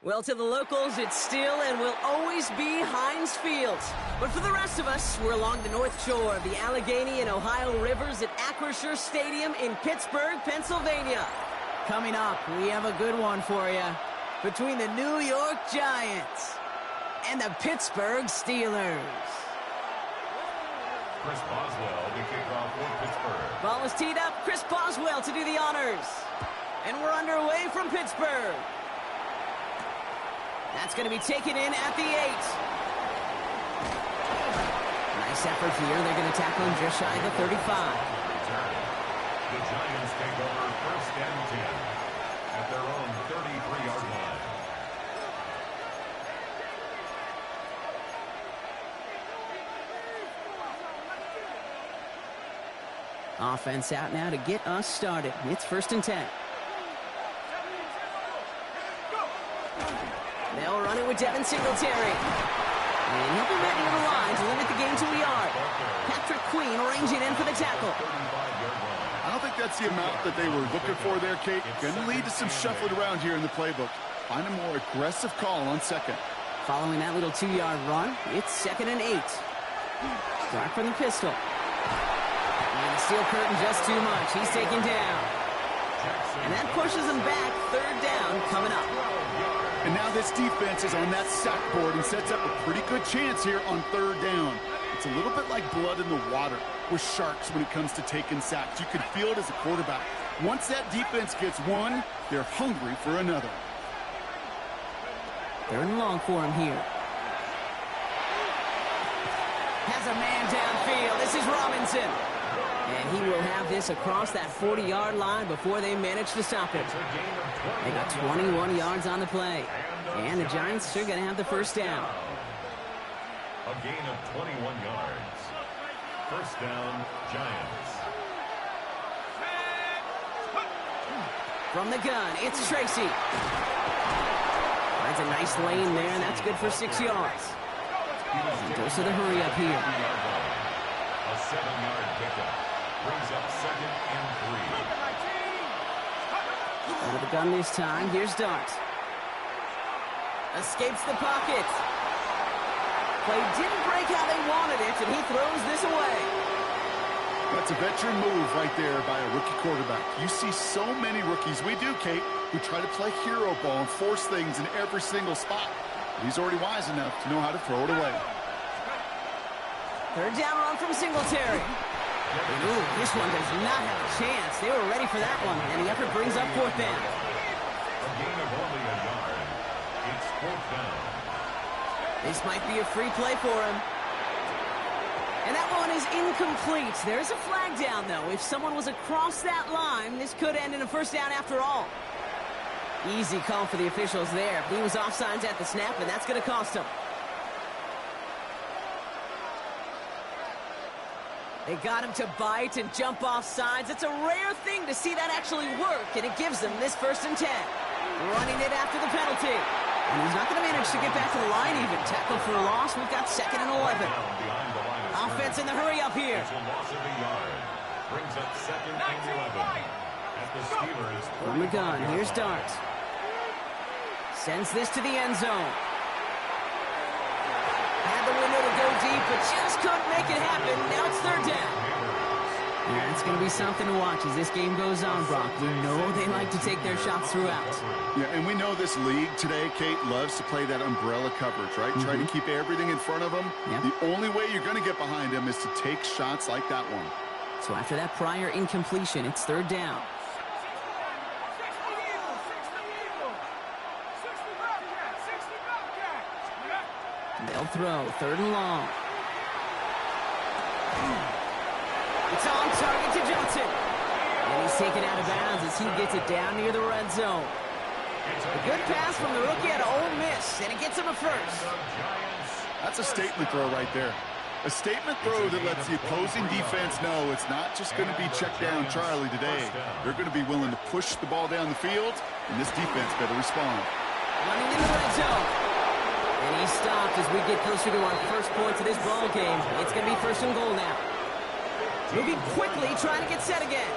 Well, to the locals, it's still and will always be Heinz Field. But for the rest of us, we're along the north shore of the Allegheny and Ohio rivers at Acrisure Stadium in Pittsburgh, Pennsylvania. Coming up, we have a good one for you. Between the New York Giants and the Pittsburgh Steelers. Chris Boswell to kick off for Pittsburgh. Ball is teed up. Chris Boswell to do the honors. And we're underway from Pittsburgh. That's going to be taken in at the 8. Nice effort here. They're going to tackle him just shy of the 35. The Giants take over 1st and 10 at their own 33-yard line. Offense out now to get us started. It's 1st and 10. They'll run it with Devin Singletary. And he'll be ready to the line to limit the game to a yard. Patrick Queen ranging in for the tackle. I don't think that's the amount that they were looking for there, Kate. Going to lead to some shuffling around here in the playbook. Find a more aggressive call on 2nd. Following that little 2-yard run, it's 2nd and 8. Start from the pistol. And the steel curtain just too much. He's taken down. And that pushes him back. 3rd down coming up. And now this defense is on that sack board and sets up a pretty good chance here on 3rd down. It's a little bit like blood in the water with sharks when it comes to taking sacks. You can feel it as a quarterback. Once that defense gets one, they're hungry for another. 3rd and long for him here. Has a man downfield. This is Robinson. And he will have this across that 40-yard line before they manage to stop it. They got 21 yards on the play. And the Giants are going to have the 1st down. A gain of 21 yards. 1st down, Giants. From the gun, it's Tracy. Finds a nice lane there, and that's good for 6 yards. He goes to the hurry up here. A 7-yard pickup. Brings up 2nd and 3. Out of the gun this time. Here's Dart. Escapes the pocket. Play didn't break how they wanted it, and he throws this away. That's a veteran move right there by a rookie quarterback. You see so many rookies, we do, Kate, who try to play hero ball and force things in every single spot. He's already wise enough to know how to throw it away. 3rd down run from Singletary. Ooh, this one does not have a chance. They were ready for that one, and the effort brings up 4th down. A gain of only a yard. It's 4th down. This might be a free play for him. And that one is incomplete. There's a flag down, though. If someone was across that line, this could end in a 1st down after all. Easy call for the officials there. He was offsides at the snap, and that's going to cost him. They got him to bite and jump off sides. It's a rare thing to see that actually work, and it gives them this 1st and 10. Running it after the penalty. And he's not going to manage to get back to the line even. Tackle for a loss. We've got 2nd and 11. Offense in the hurry up here. It's a loss of a yard. Brings up 2nd and 11. At the Steelers. From the gun, here's Dart. Sends this to the end zone. Had the window to go deep, but just couldn't make it happen. Now it's 3rd down. Yeah, it's going to be something to watch as this game goes on, Brock. We know they like to take their shots throughout. Yeah, and we know this league today, Kate, loves to play that umbrella coverage, right? Try to keep everything in front of them. Yep. The only way you're going to get behind them is to take shots like that one. So after that prior incompletion, it's 3rd down. They'll throw 3rd and long. It's on target to Johnson. And he's taken out of bounds as he gets it down near the red zone. A good pass from the rookie out of Ole Miss, and it gets him a 1st. That's a statement throw right there. A statement throw that lets the opposing defense know it's not just going to be check down Charlie today. They're going to be willing to push the ball down the field, and this defense better respond. Running in the red zone. And he stopped as we get closer to our first points of this ball game. It's going to be 1st and goal now. Moving quickly, trying to get set again.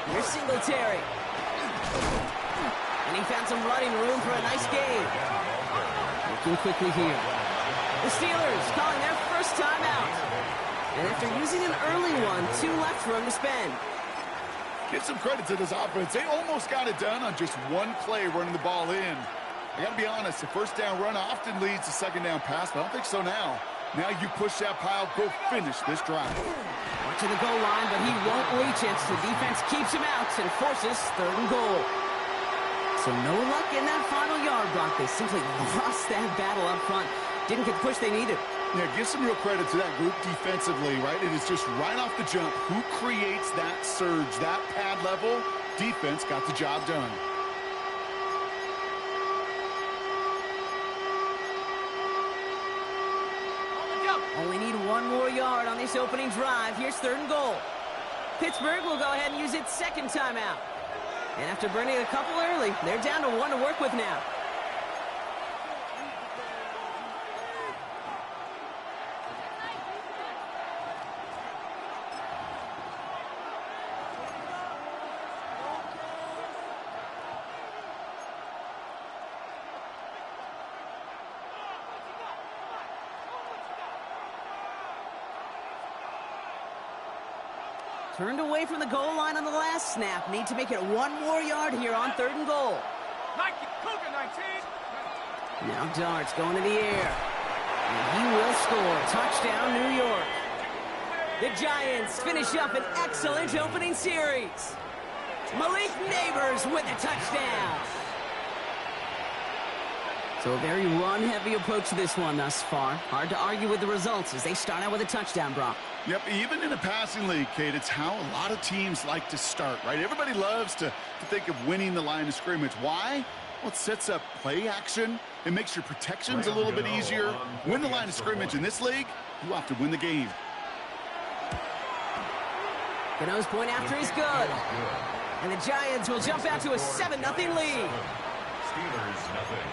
Here's Singletary. And he found some running room for a nice gain. Looking quickly here. The Steelers calling their first timeout. And after using an early one, 2 left for them to spend. Give some credit to this offense. They almost got it done on just one play running the ball in. I got to be honest, the first down run often leads to second down pass, but I don't think so now. Now you push that pile, go finish this drive. To the goal line, but he won't reach it. The defense keeps him out and forces 3rd and goal. So no luck in that final yard block. They simply lost that battle up front. Didn't get the push they needed. Yeah, give some real credit to that group defensively, right? It is just right off the jump. Who creates that surge, that pad level? Defense got the job done. Only need 1 more yard on this opening drive. Here's 3rd and goal. Pittsburgh will go ahead and use its second timeout. And after burning a couple early, they're down to 1 to work with now. Turned away from the goal line on the last snap. Need to make it 1 more yard here on 3rd and goal. Now Dart's going to the air. And he will score. Touchdown, New York. The Giants finish up an excellent opening series. Malik Neighbors with a touchdown. So a very run-heavy approach to this one thus far. Hard to argue with the results as they start out with a touchdown, Brock. Yep, even in a passing league, Kate, it's how a lot of teams like to start, right? Everybody loves to think of winning the line of scrimmage. Why? Well, it sets up play action. It makes your protections a little bit easier. Win the line of scrimmage in this league, you have to win the game. Gano's point after is good. And the Giants will jump out to a 7-0 lead. Steelers nothing.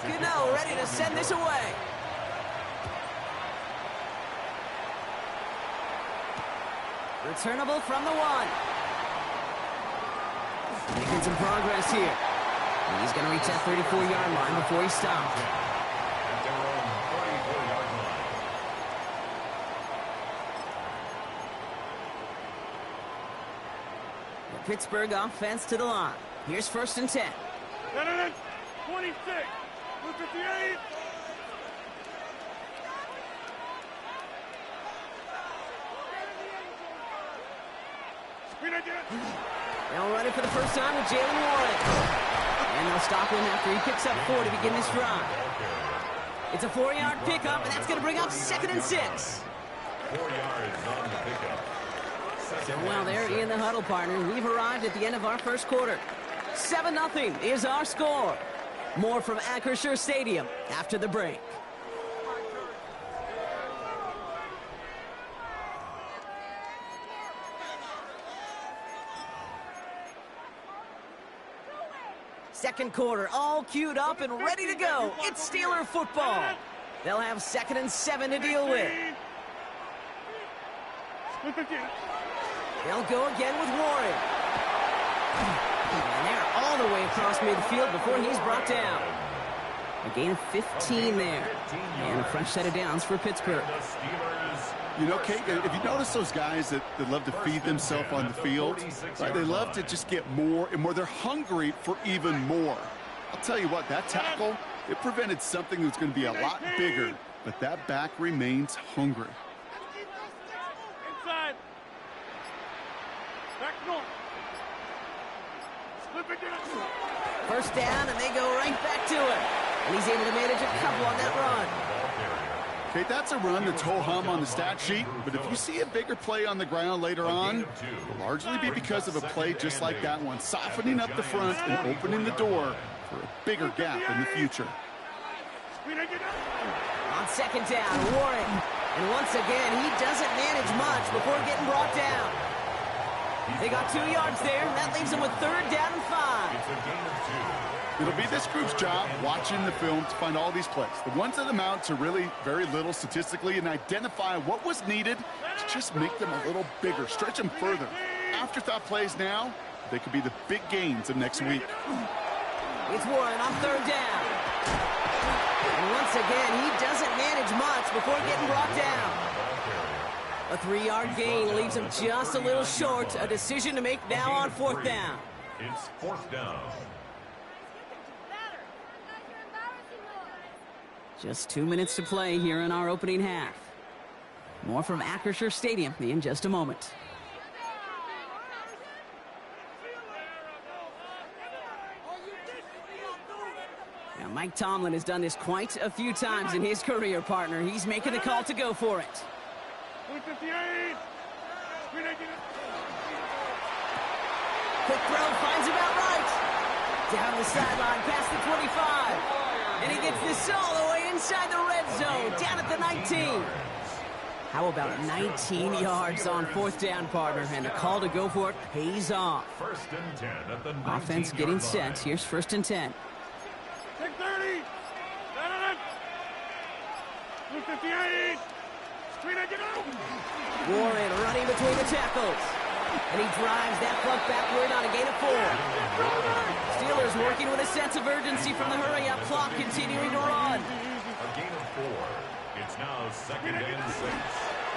Gano ready to send this away. Returnable from the 1. Making some progress here. And he's going to reach that 34-yard line before he stops. At their own 34-yard line. The Pittsburgh offense to the line. Here's 1st and 10. 26, 58. They'll run it for the first time with Jalen Warren. And they'll stop him after he picks up 4 to begin this drive. It's a 4-yard pickup, and that's going to bring up 2nd and 6. 4 yards on the pickup. So, well, there in the huddle, partner. We've arrived at the end of our first quarter. 7-0 is our score. More from Acrisure Stadium after the break. Second quarter, all queued up and ready to go. It's Steeler football. They'll have 2nd and 7 to deal with. They'll go again with Warren. And they're all the way across midfield before he's brought down. A gain of 15 there. And a fresh set of downs for Pittsburgh. You know, Kate, if you notice those guys that love to feed themselves on the field, right? They love to just get more and more. They're hungry for even more. I'll tell you what, that tackle, it prevented something that's going to be a lot bigger, but that back remains hungry. Inside. Back north. Slip it down. First down, and they go right back to it. And he's able to manage a couple on that run. Okay, that's a run that's ho-hum on the stat sheet, but if you see a bigger play on the ground later on, it'll largely be because of a play just like that one, softening up the front and opening the door for a bigger gap in the future. On second down, Warren. And once again, he doesn't manage much before getting brought down. They got 2 yards there, and that leaves them with 3rd down and 5. It's a gain of 2. It'll be this group's job watching the film to find all these plays. The ones that amount to really very little statistically and identify what was needed to just make them a little bigger, stretch them further. Afterthought plays now, they could be the big gains of next week. It's Warren on third down. And once again, he doesn't manage much before getting brought down. A 3-yard gain leaves him just a little short. A decision to make now on fourth down. It's fourth down. Just 2 minutes to play here in our opening half. More from Acrisure Stadium in just a moment. Now, Mike Tomlin has done this quite a few times in his career, partner. He's making the call to go for it. 158. Quick throw, finds about right. Down the sideline, past the 25. And he gets this all the way inside the red zone, down at the 19. How about 19 yards on fourth down, partner? And the call to go for it pays off. First and 10 at the 19-yard Offense getting line. set. Here's first and 10. 630. 158. Warren running between the tackles. And he drives that puck backward on a gain of 4. Steelers working with a sense of urgency from the hurry-up clock, continuing to run. A gain of 4. It's now second and 6.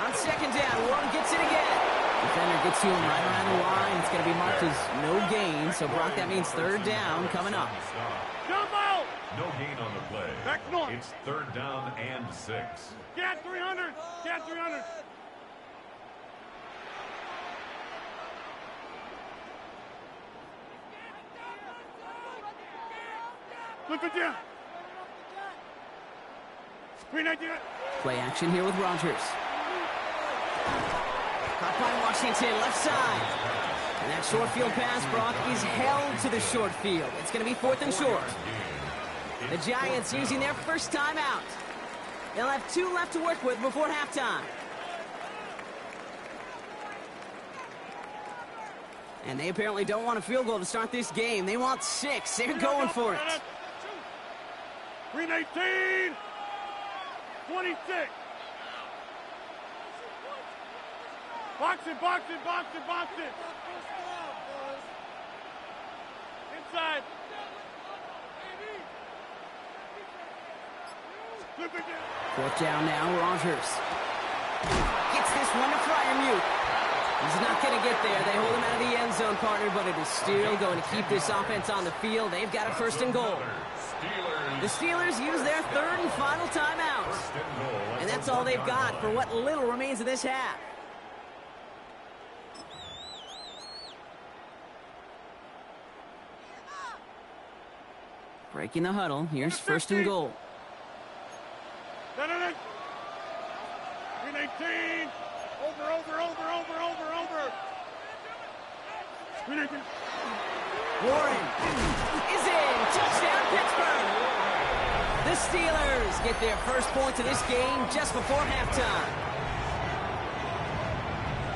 On second down, Warren gets it again. Defender gets to him right around the line. It's going to be marked as no gain. So, Brock, that means third down coming up. Jump out. No gain on the play. Back north. It's third down and 6. Get 300. Get 300. Look at you. 390. Play action here with Rodgers. Caught by Washington, left side. And that short field pass, Brock, is held to the short field. It's going to be fourth and short. The Giants using their first timeout. They'll have 2 left to work with before halftime. And they apparently don't want a field goal to start this game. They want 6. They're going for it. 319. 26. Box it, box it, box it, box it. Inside. Fourth down now, Rodgers. Gets this one to Fryermuth. He's not going to get there. They hold him out of the end zone, partner, but it is still going to keep this offense on the field. They've got a first and goal. The Steelers use their third and final timeout. And that's all they've got for what little remains of this half. Breaking the huddle. Here's first and goal. 319. Over. 319. Warren is in. Touchdown, Pittsburgh. The Steelers get their first points of this game just before halftime.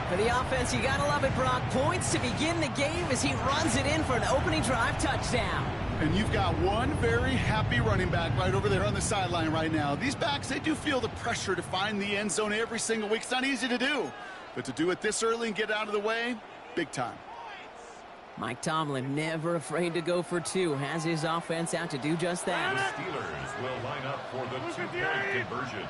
For the offense, you gotta love it, Brock. Points to begin the game as he runs it in for an opening drive touchdown. And you've got one very happy running back right over there on the sideline right now. These backs, they do feel the pressure to find the end zone every single week. It's not easy to do. But to do it this early and get out of the way, big time. Mike Tomlin never afraid to go for 2. Has his offense out to do just that. The Steelers will line up for the 2-point conversion.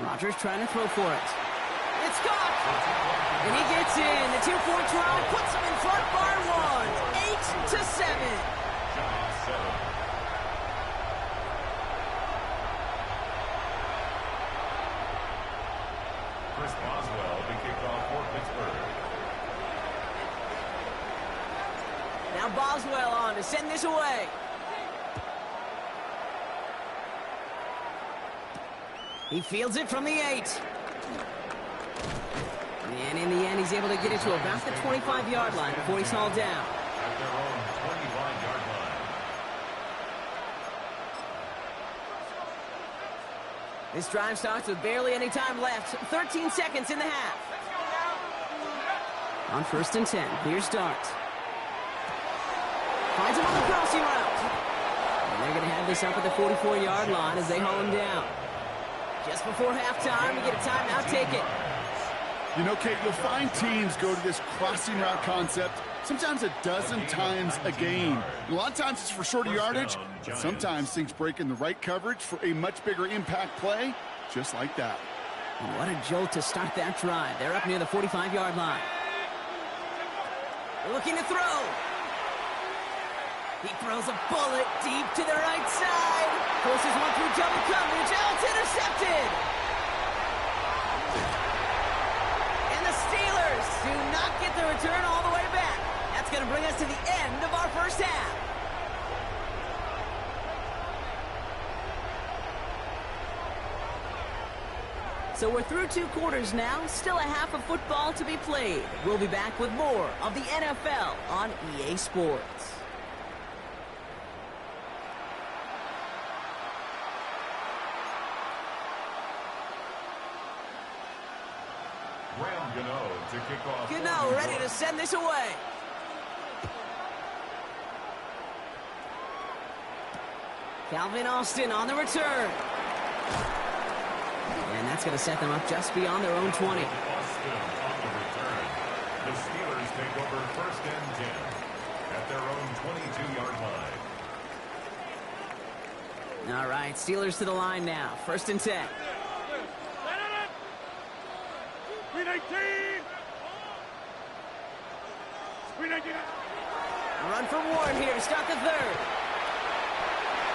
Rodgers trying to throw for it. It's caught! And he gets in. The 2-point try puts him in front by 1. 8-7. Giants 7. Chris Boswell to kick off for Pittsburgh. Now Boswell on to send this away. He fields it from the 8. And in the end, he's able to get it to about the 25-yard line before he's hauled down. At their own 25-yard line. This drive starts with barely any time left. 13 seconds in the half. On 1st and 10, here's Dart. Finds him on the crossing route. And they're going to have this up at the 44-yard line as they haul him down. Just before halftime, we get a timeout. Take it. You know, Kate, you'll find teams go to this crossing route concept sometimes a dozen times a game. A lot of times it's for shorter yardage. Sometimes things break in the right coverage for a much bigger impact play, just like that. And what a jolt to start that drive. They're up near the 45-yard line. Looking to throw. He throws a bullet deep to the right side. Forces one through double coverage. Oh, it's intercepted. And the Steelers do not get the return all the way back. That's going to bring us to the end of our first half. So we're through 2 quarters now. Still a half of football to be played. We'll be back with more of the NFL on EA Sports. To kick off. Gano ready to send this away. Calvin Austin on the return. And that's going to set them up just beyond their own 20. Austin on the return. The Steelers take over 1st and 10 at their own 22-yard line. All right, Steelers to the line now. 1st and 10. Green 18. Green 18. A run for Warren here to start the 3rd.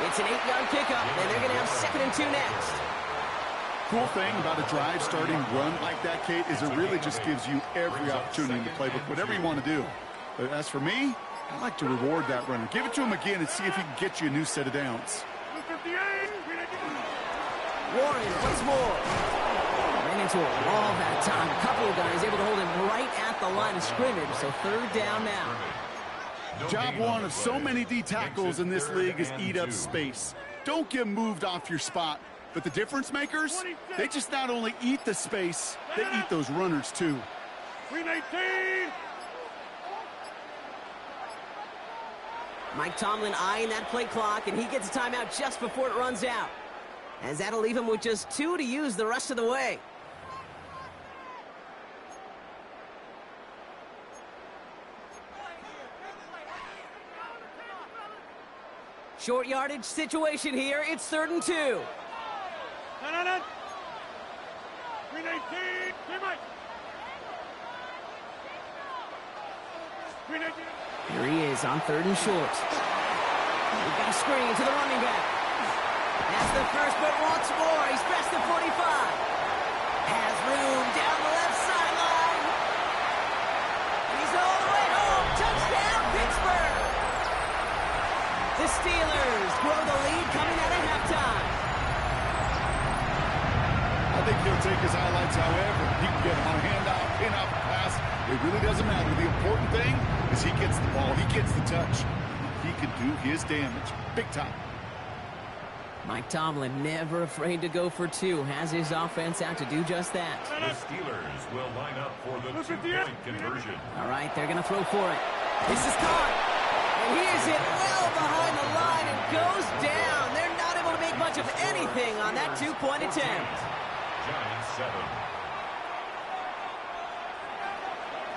It's an 8-yard pickup, and they're going to have 2nd and 2 next. Cool thing about a drive starting run like that, Kate, is it really just gives you every opportunity in the playbook, whatever you want to do. But as for me, I like to reward that runner. Give it to him again and see if he can get you a new set of downs. Warren once more. Ran into a wall that time. A couple of guys able to hold him right at the line of scrimmage, so 3rd down now. Job one of so many D tackles in this league is eat up space. Don't get moved off your spot. But the difference makers, they just not only eat the space, they eat those runners too. Green 18. Mike Tomlin eyeing that play clock, and he gets a timeout just before it runs out. As that'll leave him with just 2 to use the rest of the way. Short yardage situation here. It's 3rd and 2. No. Green 18. Green 18. Here he is on 3rd and short. We've got a screen to the running back. That's the first, but once more, he's past the 45. Has room down the left sideline. He's all the way home. Touchdown, Pittsburgh. The Steelers grow the lead coming out of halftime. I think he'll take his highlights however. He can get on a handoff, pin-off, pass. It really doesn't matter. The important thing is he gets the ball. He gets the touch. He can do his damage. Big time. Mike Tomlin never afraid to go for 2. Has his offense out to do just that. The Steelers will line up for the 2-point conversion. All right, they're going to throw for it. This is caught. And he is hit well behind the line and goes down. They're not able to make much of anything on that 2-point attempt. Giants 7.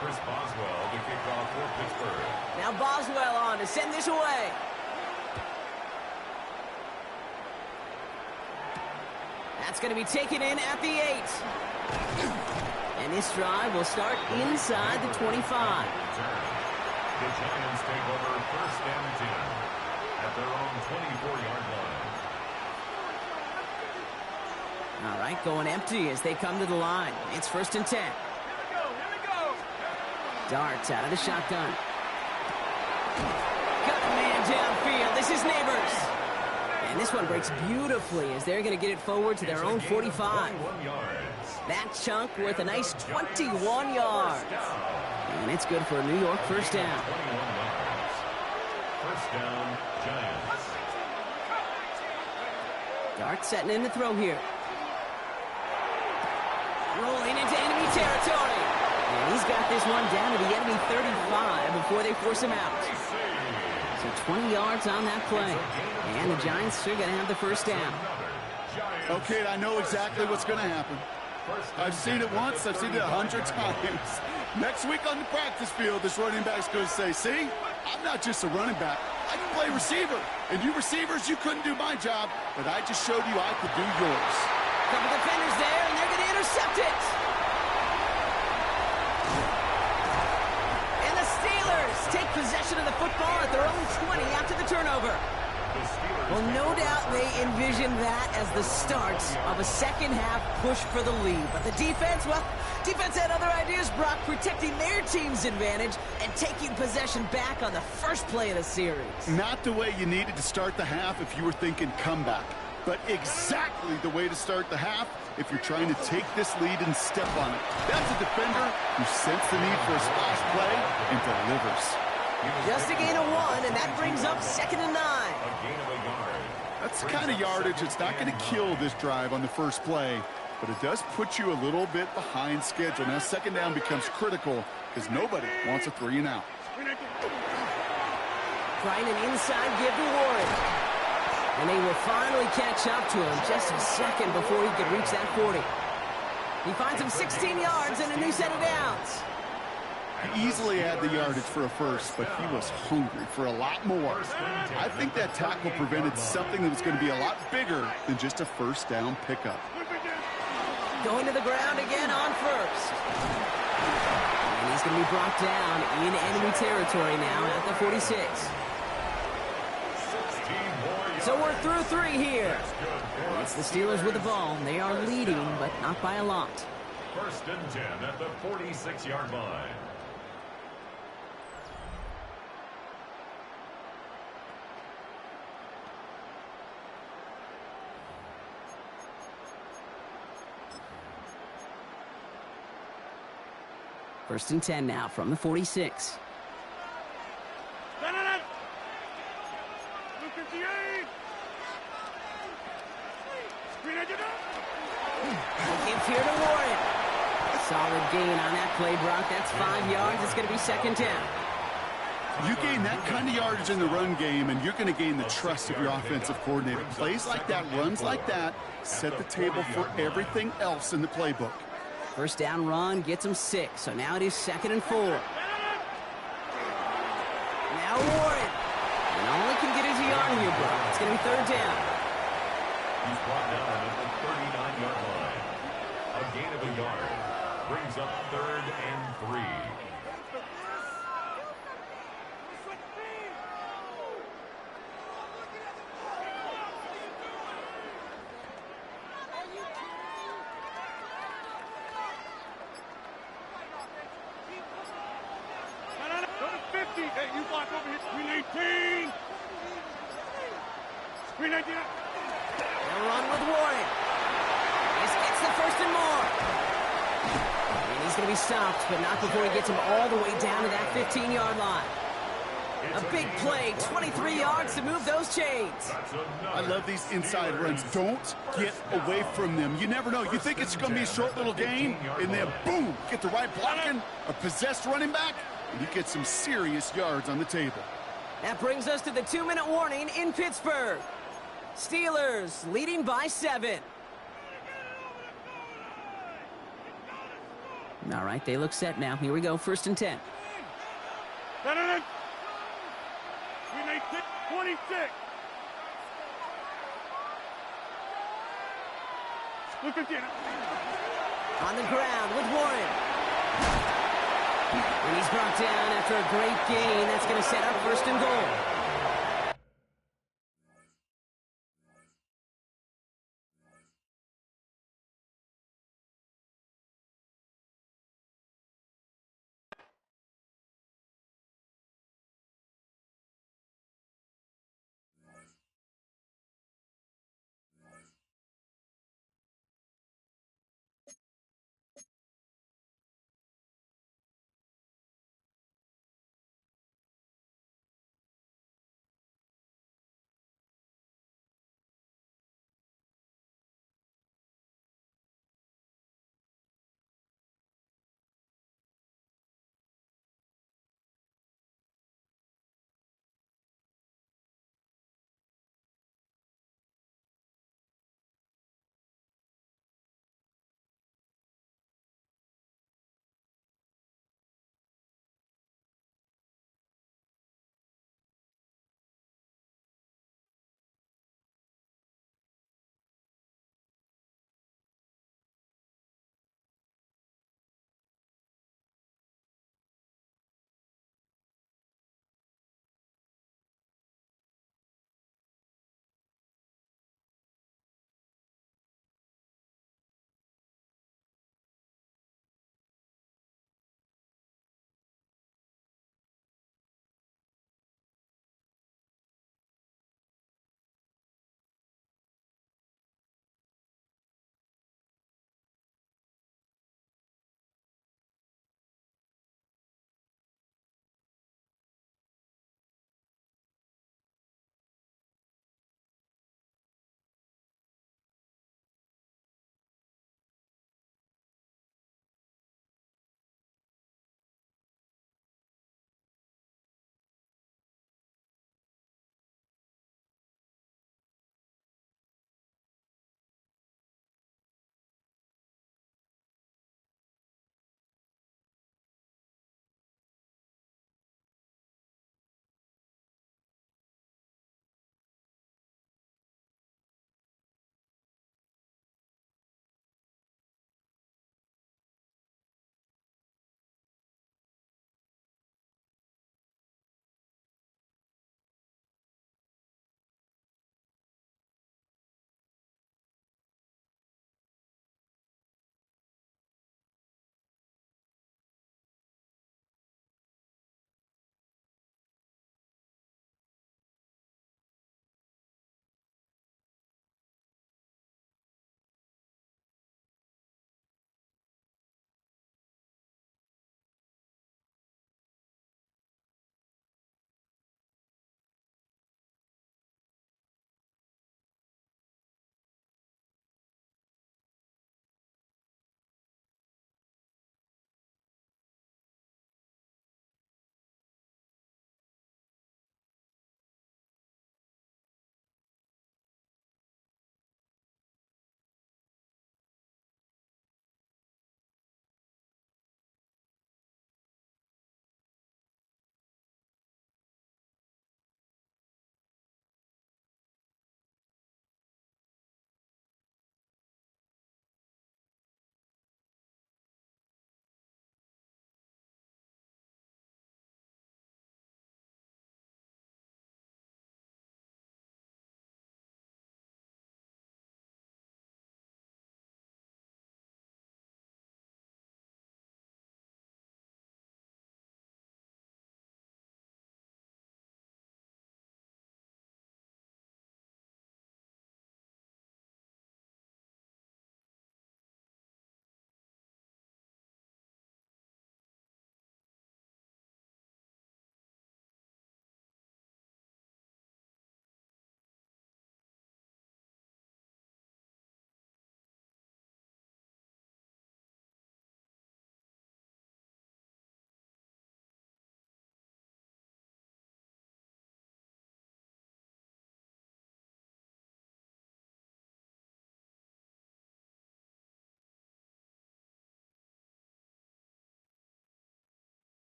Chris Boswell to kick off for Pittsburgh. Now Boswell on to send this away. That's going to be taken in at the 8. And this drive will start inside the 25. The Giants take over 1st and 10 at their own 24-yard line. All right, going empty as they come to the line. It's 1st and 10. Darts out of the shotgun. Got a man downfield. This is Neighbors. And this one breaks beautifully as they're going to get it forward to their own 45. That chunk with a nice 21 yards. And it's good for a New York 1st down. 1st down, Giants. Dart setting in the throw here. Rolling into enemy territory. And He's got this one down to the enemy 35 before they force him out. So 20 yards on that play. And the Giants are going to have the first down. Okay, I know exactly what's going to happen. I've seen it once. I've seen it 100 times. Next week on the practice field, this running back's going to say, see, I'm not just a running back. I can play receiver. And you receivers, you couldn't do my job, but I just showed you I could do yours. Couple defenders there, and they're going to intercept it. And the Steelers take possession of the football at their own 20 after the turnover. Well, no doubt they envisioned that as the start of a second-half push for the lead. But the defense, well, defense had other ideas, Brock, protecting their team's advantage and taking possession back on the first play of the series. Not the way you needed to start the half if you were thinking comeback, but exactly the way to start the half if you're trying to take this lead and step on it. That's a defender who sensed the need for a splash play and delivers. Just a gain of 1, and that brings up 2nd and 9. That's the kind of yardage that's not going to kill this drive on the first play, but it does put you a little bit behind schedule. Now, second down becomes critical because nobody wants a 3 and out. Trying an inside give to Warren. And they will finally catch up to him just a second before he could reach that 40. He finds him 16 yards and a new set of downs. He easily had the yardage for a first, but he was hungry for a lot more. I think that tackle prevented something that was going to be a lot bigger than just a first down pickup. Going to the ground again on first. And he's going to be brought down in enemy territory now at the 46. So we're through 3 here. It's the Steelers with the ball. They are leading, but not by a lot. 1st and 10 at the 46-yard line. First and 10 now from the 46. Give here to Warren. Solid gain on that play, Brock. That's 5 yards. It's going to be 2nd down. You gain that kind of yardage in the run game, and you're going to gain the trust of your offensive coordinator. Plays like that, runs like that, set the table for everything else in the playbook. First down run gets him 6, so now it is 2nd and 4. Now Warren. And all he can get is a yard here, bro. It's going to be 3rd down. He's brought down at the 39-yard line. A gain of a yard brings up 3rd and 3. They'll run with Warren. This gets the 1st and more. And he's going to be stopped, but not before he gets him all the way down to that 15-yard line. A big play, 23 yards to move those chains. I love these inside runs. Don't get away from them. You never know. You think it's going to be a short little gain, and then boom, get the right blocking, a possessed running back, and you get some serious yards on the table. That brings us to the 2-minute warning in Pittsburgh. Steelers leading by 7. All right, they look set now. Here we go, 1st and 10. 26. Look again. On the ground with Warren. And he's brought down after a great gain. That's going to set up 1st and goal.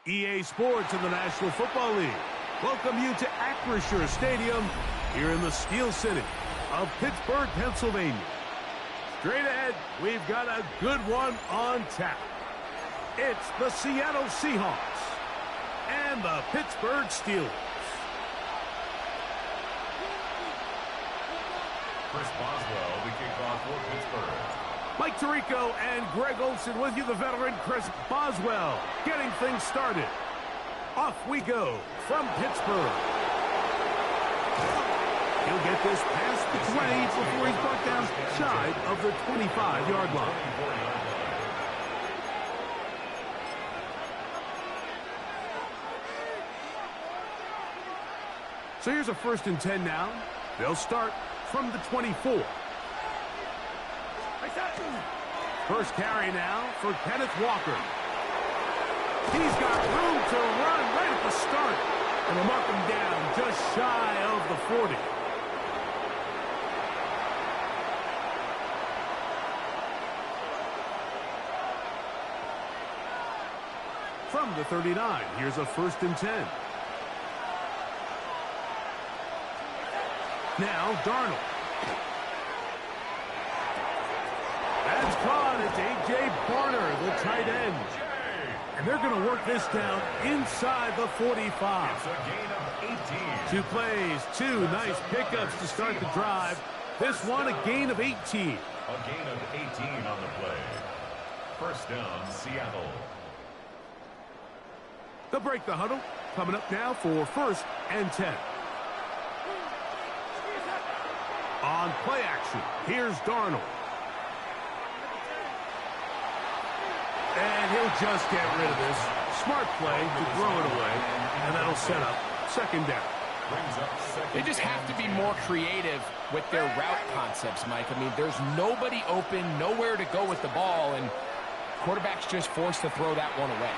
EA Sports in the National Football League welcome you to Acrisure Stadium here in the Steel City of Pittsburgh, Pennsylvania. Straight ahead, we've got a good one on tap. It's the Seattle Seahawks and the Pittsburgh Steelers. Chris Boswell, the kickoff for Pittsburgh. Mike Tirico and Greg Olsen with you, the veteran Chris Boswell, getting things started. Off we go from Pittsburgh. He'll get this past the 20 before he's brought down shy of the 25-yard line. So here's a 1st and 10 now. They'll start from the 24. First carry now for Kenneth Walker. He's got room to run right at the start. And they'll mark him down just shy of the 40. From the 39, here's a 1st and 10. Now Darnold. That's caught. It's A.J. Barner, the tight end. And they're going to work this down inside the 45. It's a gain of 18. 2 plays, 2 nice pickups to start the drive. This one, a gain of 18. A gain of 18 on the play. First down, Seattle. They'll break the huddle. Coming up now for 1st and 10. On play action, here's Darnold. And he'll just get rid of this. Smart play to throw it away. And that'll set up 2nd down. They just have to be more creative with their route concepts, Mike. I mean, there's nobody open, nowhere to go with the ball, and quarterback's just forced to throw that one away.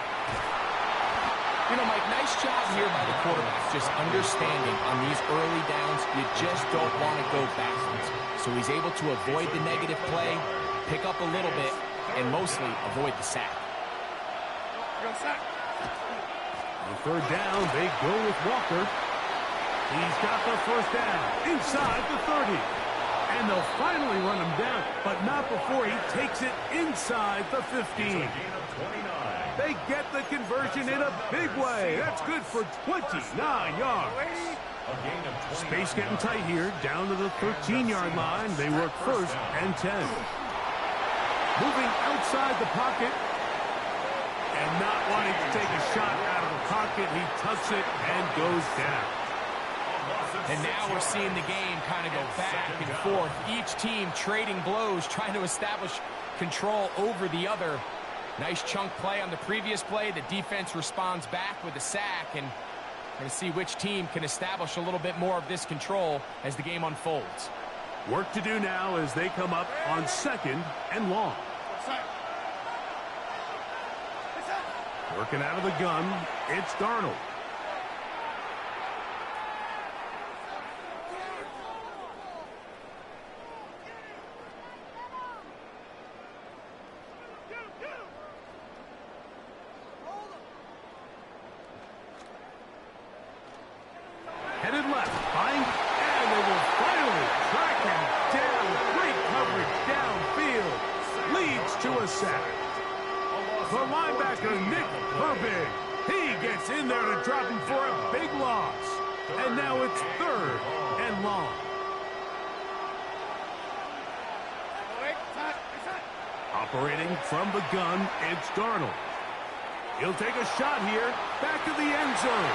You know, Mike, nice job here by the quarterback, just understanding on these early downs, you just don't want to go backwards. So he's able to avoid the negative play, pick up a little bit, and mostly avoid the sack. On 3rd down, they go with Walker. He's got the 1st down inside the 30. And they'll finally run him down, but not before he takes it inside the 15. They get the conversion in a big way. That's good for 29 yards. Space getting tight here, down to the 13-yard line. They work 1st and 10. Moving outside the pocket. And not wanting to take a shot out of the pocket, he tucks it and goes down. And now we're seeing the game kind of go back and forth. Each team trading blows, trying to establish control over the other. Nice chunk play on the previous play. The defense responds back with a sack, and we're going to see which team can establish a little bit more of this control as the game unfolds. Work to do now as they come up on 2nd and long. Working out of the gun, it's Darnold. Headed left, behind, and they will finally track him down. Great coverage downfield. Leads to a sack. The linebacker, Nick Herbig, he gets in there to drop him for a big loss. And now it's 3rd and long. Operating from the gun, it's Darnold. He'll take a shot here, back to the end zone.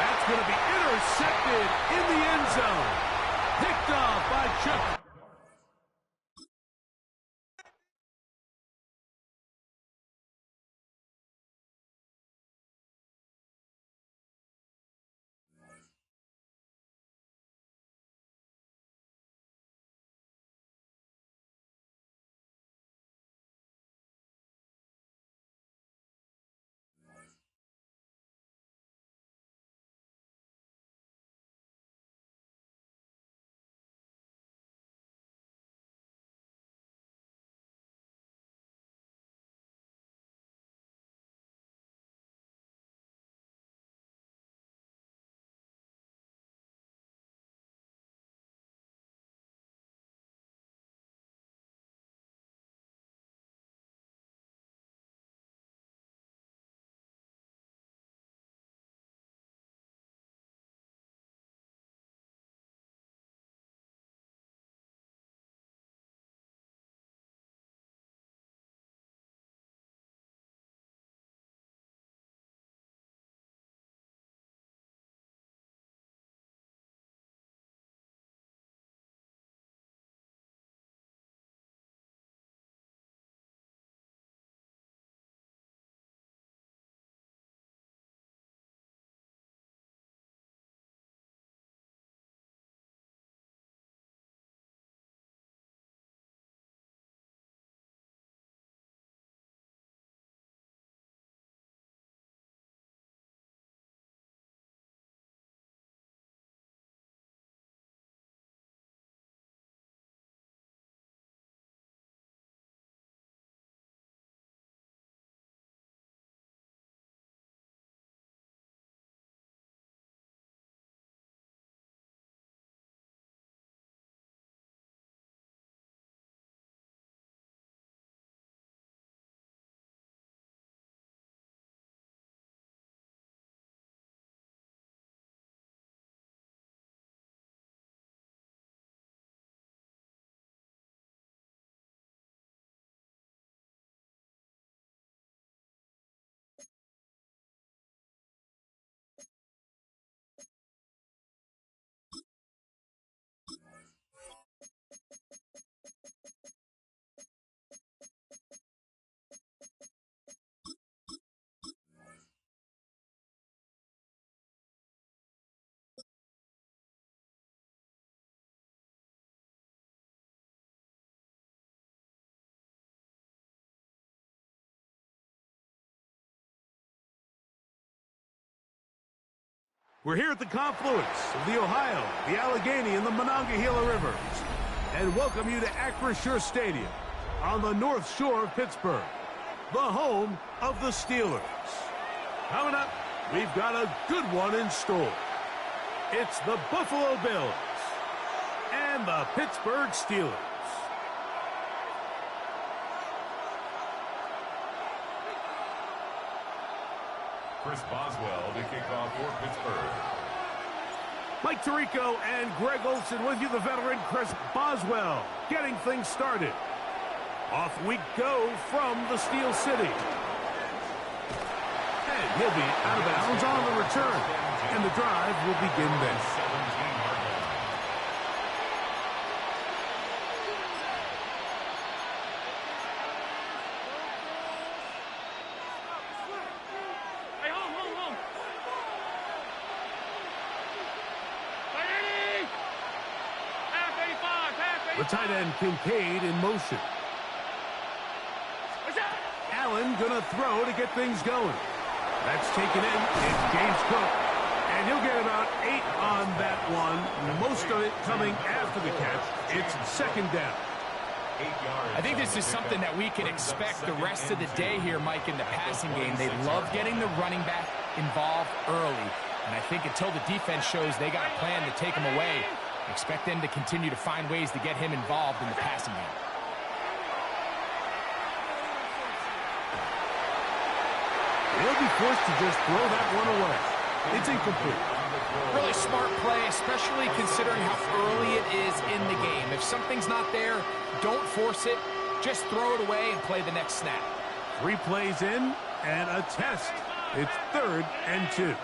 That's going to be intercepted in the end zone. Picked off by Chuck We're here at the confluence of the Ohio, the Allegheny, and the Monongahela Rivers, and welcome you to Acrisure Stadium on the North Shore of Pittsburgh, the home of the Steelers. Coming up, we've got a good one in store. It's the Buffalo Bills and the Pittsburgh Steelers. Chris Boswell to kick off for Pittsburgh. Mike Tirico and Greg Olson with you, the veteran Chris Boswell, getting things started. Off we go from the Steel City. And he'll be out of bounds on the return. And the drive will begin then. 17-yard line. Hey, home. Half 85. The tight end Kincaid in motion. Allen gonna throw to get things going. That's taken in. It's James Cook. And he'll get about 8 on that one. Most of it coming after the catch. It's second down. 8 yards. I think this is something that we can expect the rest of the day here, Mike, in the passing game. They love getting the running back involved early. And I think until the defense shows they got a plan to take him away, expect them to continue to find ways to get him involved in the passing game. They'll be forced to just throw that one away. It's incomplete. Really smart play, especially considering how early it is in the game. If something's not there, don't force it. Just throw it away and play the next snap. 3 plays in and a test. It's 3rd and 2.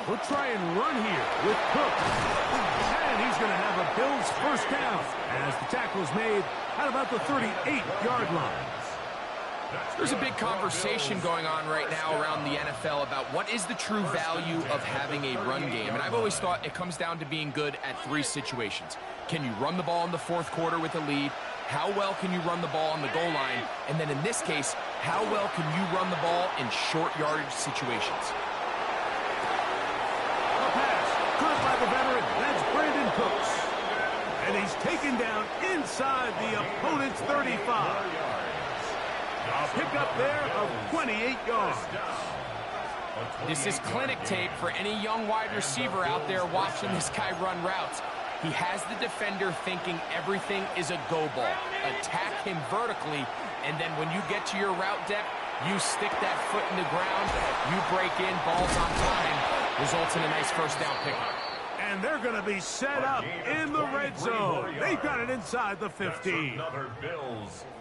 We'll try and run here with Cook. And he's going to have a Bills first down as the tackle is made at about the 38-yard line. There's a big conversation going on right now around the NFL about what is the true value of having a run game. And I've always thought it comes down to being good at 3 situations. Can you run the ball in the 4th quarter with a lead? How well can you run the ball on the goal line? And then in this case, how well can you run the ball in short yardage situations? A pass caught by the veteran. That's Brandon Cooks. And he's taken down inside the opponent's 35. A pickup there of 28 yards. This is clinic tape for any young wide receiver out there watching this guy run routes. He has the defender thinking everything is a go ball. Attack him vertically, and then when you get to your route depth, you stick that foot in the ground, you break in, balls on time, results in a nice first down pickup. And they're going to be set up in the red zone. They've got it inside the 15.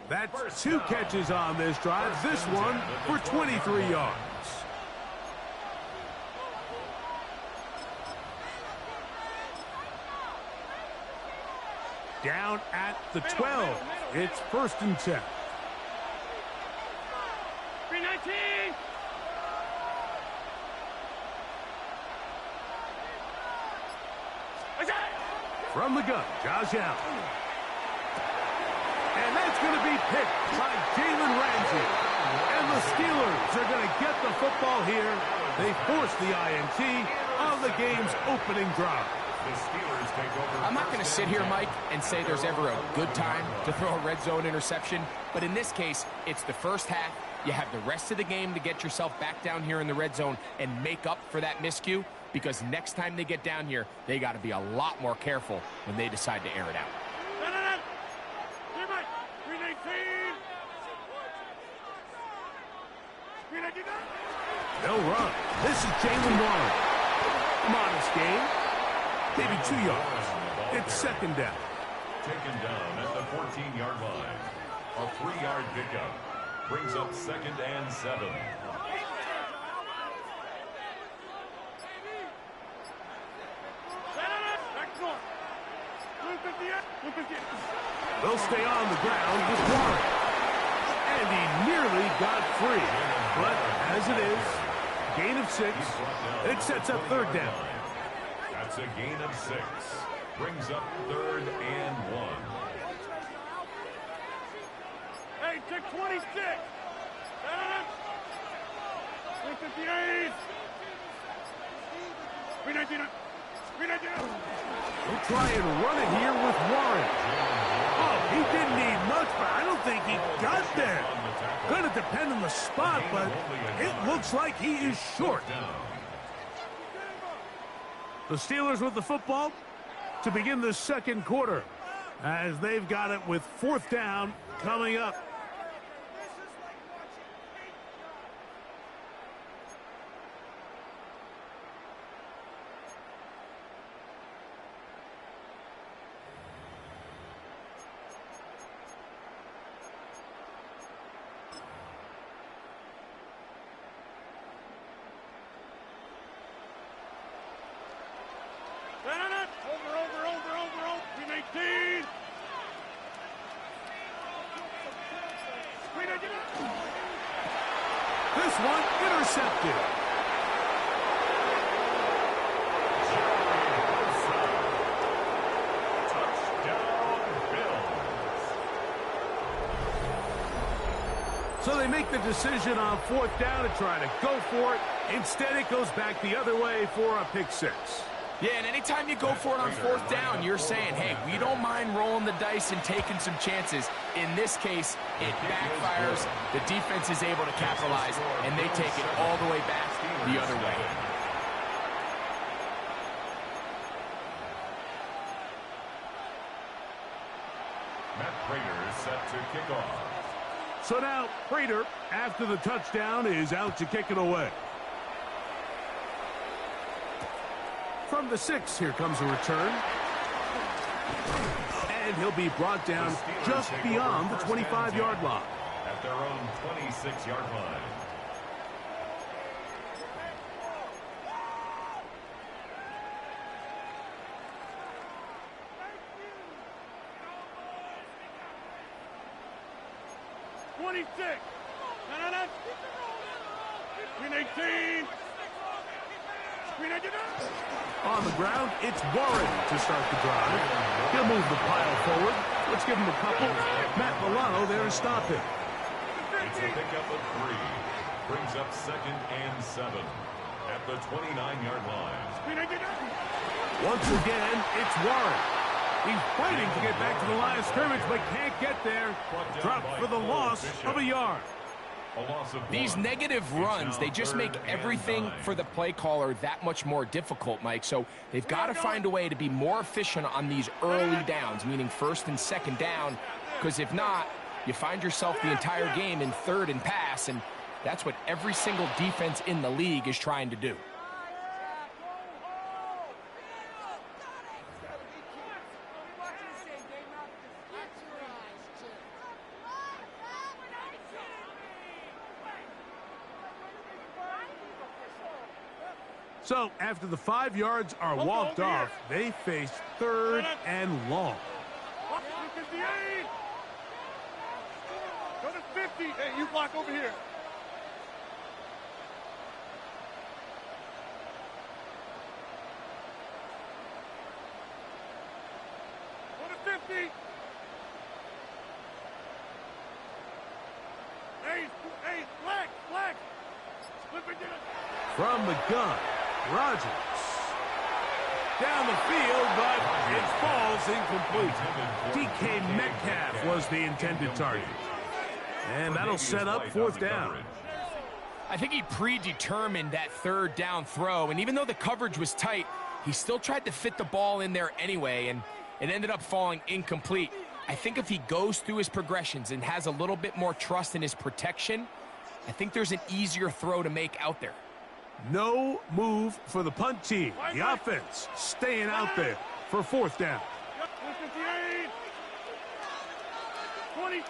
That's 2 catches on this drive. This one for 23 yards. Down at the 12. It's 1st and 10. 319. From the gun, Josh Allen. And that's going to be picked by Jalen Ramsey. And the Steelers are going to get the football here. They force the INT on the game's opening drive. I'm not going to sit here, Mike, and say there's ever a good time to throw a red zone interception. But in this case, it's the first half. You have the rest of the game to get yourself back down here in the red zone and make up for that miscue. Because next time they get down here, they got to be a lot more careful when they decide to air it out. 319. They'll run. This is Jalen Warren. Modest gain. Maybe 2 yards. It's 2nd down. Taken down at the 14-yard line. A 3-yard pickup brings up 2nd and 7. They'll stay on the ground with Warren. And he nearly got free. But as it is, gain of 6. It sets up 3rd down. That's a gain of 6. Brings up 3rd and 1. 26. 358. 319. 319. We'll try and run it here with Warren. Oh, he didn't need much, but I don't think he got there. Going to depend on the spot, but it looks like he is short. The Steelers with the football to begin the second quarter, as they've got it with 4th down coming up. Over. 319. 319. This one intercepted. Touchdown, Bills. So they make the decision on 4th down to try to go for it. Instead, it goes back the other way for a pick 6. Yeah, and anytime you go for it on 4th down, you're saying, hey, we don't mind rolling the dice and taking some chances. In this case, it backfires. The defense is able to capitalize, and they take it all the way back the other way. Matt Prater is set to kick off. So now, Prater, after the touchdown, is out to kick it away. From the 6, here comes a return. And he'll be brought down just beyond the 25-yard line. At their own 26-yard line. On the ground, it's Warren to start the drive. He'll move the pile forward. Let's give him a couple. Matt Milano there to stop him. It's a pickup of 3. Brings up 2nd and 7 at the 29-yard line. Once again, it's Warren. He's fighting to get back to the line of scrimmage, but can't get there. Dropped for the loss of a yard. These negative runs, they just make everything for the play caller that much more difficult, Mike. So they've got to find a way to be more efficient on these early downs, meaning 1st and 2nd down, because if not, you find yourself the entire game in 3rd and pass, and that's what every single defense in the league is trying to do. So, after the 5 yards are walked off, they face 3rd and long. 58. Go to 50. Hey, you block over here. Go to 50. Hey, flag. Slip it in. From the gun, Rodgers. Down the field, but it falls incomplete. DK Metcalf was the intended target. And that'll set up 4th down. I think he predetermined that 3rd down throw, and even though the coverage was tight, he still tried to fit the ball in there anyway, and it ended up falling incomplete. I think if he goes through his progressions and has a little bit more trust in his protection, I think there's an easier throw to make out there. No move for the punt team. The offense staying out there for 4th down. 58. 26.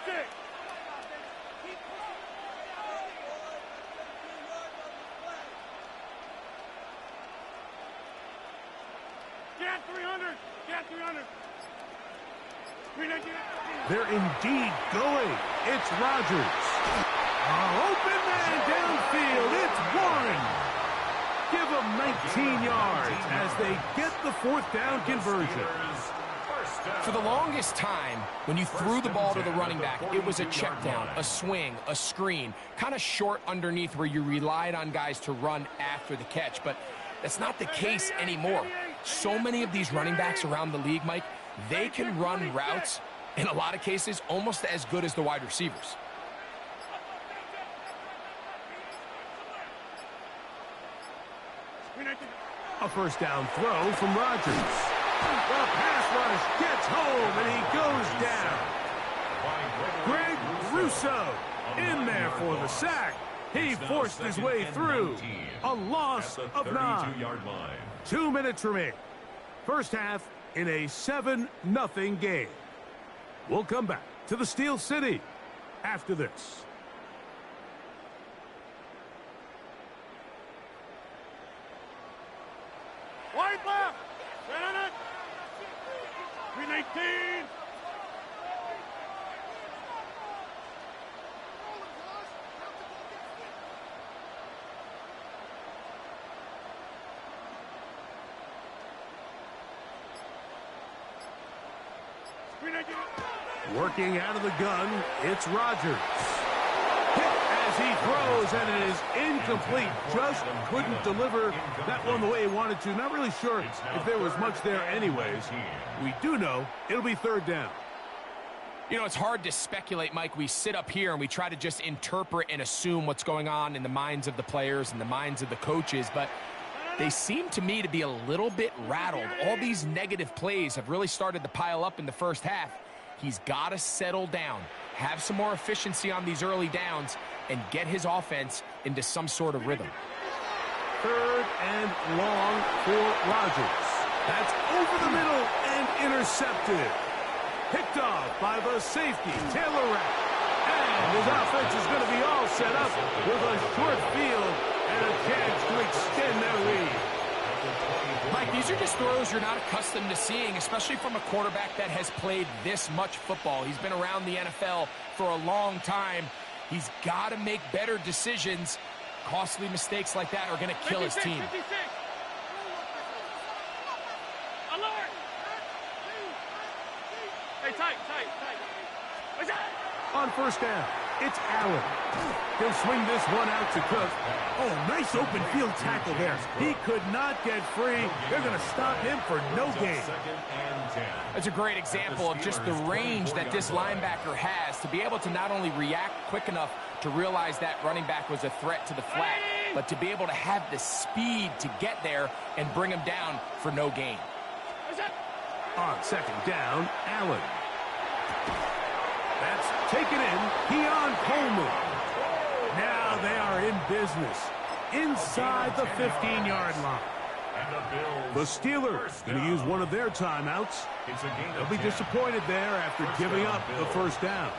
Get 300. Get 300. They're indeed going. It's Rodgers. Open man downfield. It's Warren. Give them 19 yards as they get the 4th down conversion. For the longest time, when you threw the ball to the running back, it was a check down, a swing, a screen, kind of short underneath where you relied on guys to run after the catch. But that's not the case anymore. So many of these running backs around the league, Mike, they can run routes, in a lot of cases, almost as good as the wide receivers. A first down throw from Rodgers. The pass rush gets home, and he goes down. Greg Russo in there for the sack. He forced his way through. A loss of 9. 2 minutes remain. First half in a 7-0 game. We'll come back to the Steel City after this. Wide left. Run it. Green 18. Working out of the gun, it's Rodgers. Hit as he throws, and it is incomplete. Just couldn't deliver that one the way he wanted to. Not really sure if there was much there anyways. We do know it'll be third down. You know, it's hard to speculate, Mike. We sit up here and we try to just interpret and assume what's going on in the minds of the players and the minds of the coaches, but they seem to me to be a little bit rattled. All these negative plays have really started to pile up in the first half. He's got to settle down, have some more efficiency on these early downs, and get his offense into some sort of rhythm. Third and long for Rodgers. That's over the middle and intercepted. Picked off by the safety, Taylor Rapp. And his offense is going to be all set up with a short field and a chance to extend their lead. Mike, these are just throws you're not accustomed to seeing, especially from a quarterback that has played this much football. He's been around the NFL for a long time. He's got to make better decisions. Costly mistakes like that are going to kill his team. 56. Alert! Hey, tight. What's that? On first down, it's Allen. He'll swing this one out to Cook. Oh, nice open field tackle there. He could not get free. They're going to stop him for no gain. That's a great example of just the range that this linebacker has to be able to not only react quick enough to realize that running back was a threat to the flat, but to be able to have the speed to get there and bring him down for no gain. On second down, Allen. That's taken in. Keon Coleman. Now they are in business inside the 15-yard line. The Steelers going to use one of their timeouts. They'll be disappointed there after giving up the first down.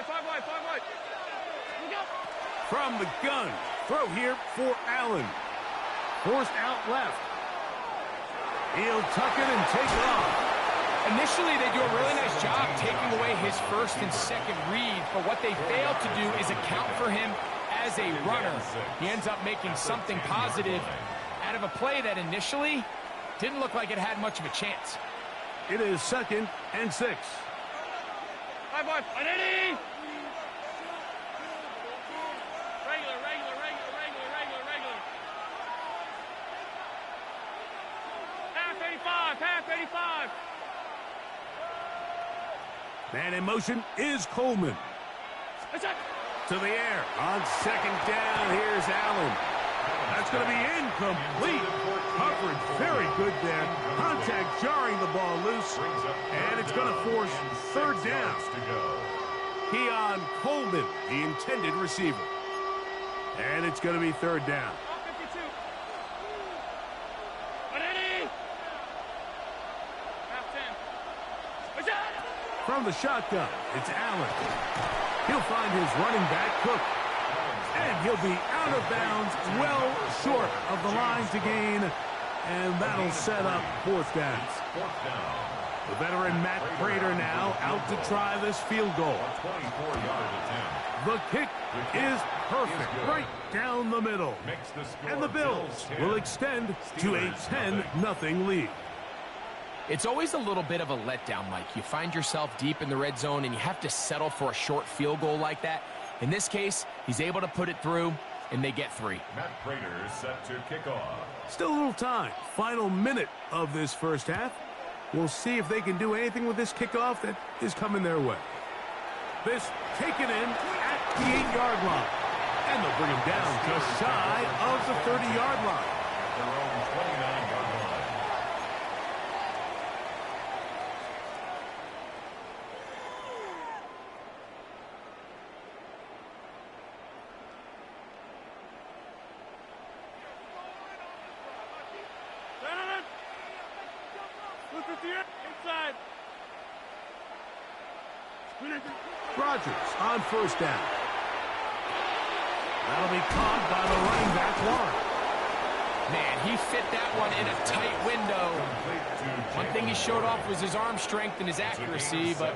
Five wide. From the gun, throw here for Allen. Forced out left. He'll tuck it and take off. Initially, they do a really nice job taking away his first and second read, but what they fail to do is account for him as a runner. He ends up making something positive out of a play that initially didn't look like it had much of a chance. It is 2nd and 6. 5 wide. 180. Regular. Half 85. Man in motion is Coleman. To the air. On second down, here's Allen. That's going to be incomplete. Coverage very good there. Contact jarring the ball loose. And it's going to force third down. Keon Coleman, the intended receiver. And it's going to be third down. From the shotgun, it's Allen. He'll find his running back, Cook. And he'll be out of bounds, well short of the line to gain. And that'll set up fourth down. The veteran Matt Prater now out to try this field goal. A 24-yard attempt. The kick is perfect, right down the middle. Makes the score And the Bills will extend to a 10-0 lead. It's always a little bit of a letdown, Mike. You find yourself deep in the red zone, and you have to settle for a short field goal like that. In this case, he's able to put it through, and they get 3. Matt Prater set to kick off. Still a little time. Final minute of this first half. We'll see if they can do anything with this kickoff that is coming their way. This taken in at the 8-yard line. And they'll bring him down just shy of the 30-yard line. Their own 29-yard line. Inside. Rodgers on first down. That'll be caught by the running back, Warren. Man, he fit that one in a tight window. One thing he showed off was his arm strength and his accuracy, but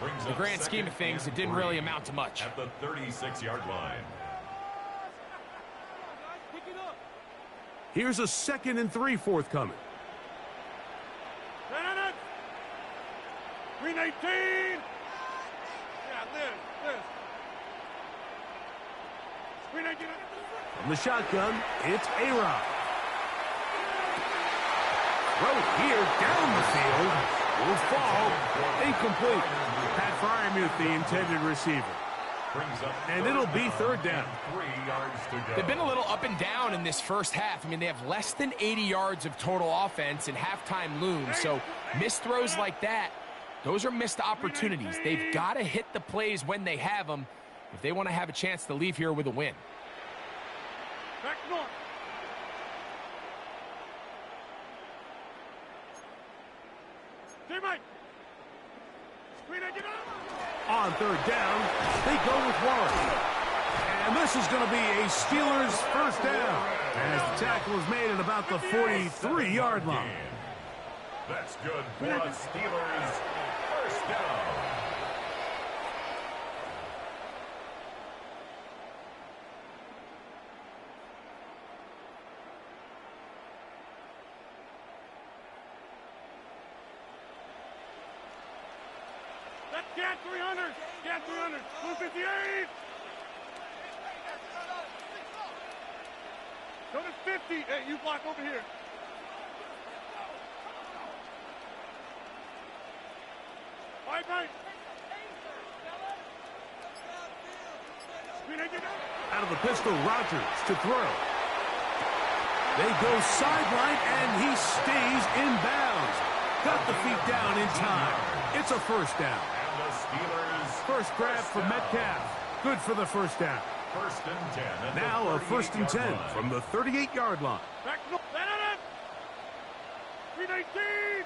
in the grand scheme of things, it didn't really amount to much. At the 36-yard line. Here's a 2nd and 3 forthcoming. 319. Yeah, Liz. 319. From the shotgun, it's A-Rod. Throw here down the field. Will fall. Incomplete. Pat Fryermuth, the intended receiver. And it'll be 3rd down. 3 yards to go. They've been a little up and down in this first half. I mean, they have less than 80 yards of total offense and halftime looms. So missed throws like that, those are missed opportunities. They've got to hit the plays when they have them if they want to have a chance to leave here with a win. Back north. Mike. On 3rd down, they go with Warren. And this is going to be a Steelers first down as the tackle is made at about the 43-yard line. That's good for a Steelers first down. Get 300! Get 300! 258! Go to 50! Hey, you block over here. All right, Mike. Out of the pistol, Rodgers to throw. They go sideline, and he stays in bounds. Got the feet down in time. It's a first down. First grab for Metcalf. Good for the first down. First and 10. Now a 1st and 10 from the 38-yard line. Back no. 319.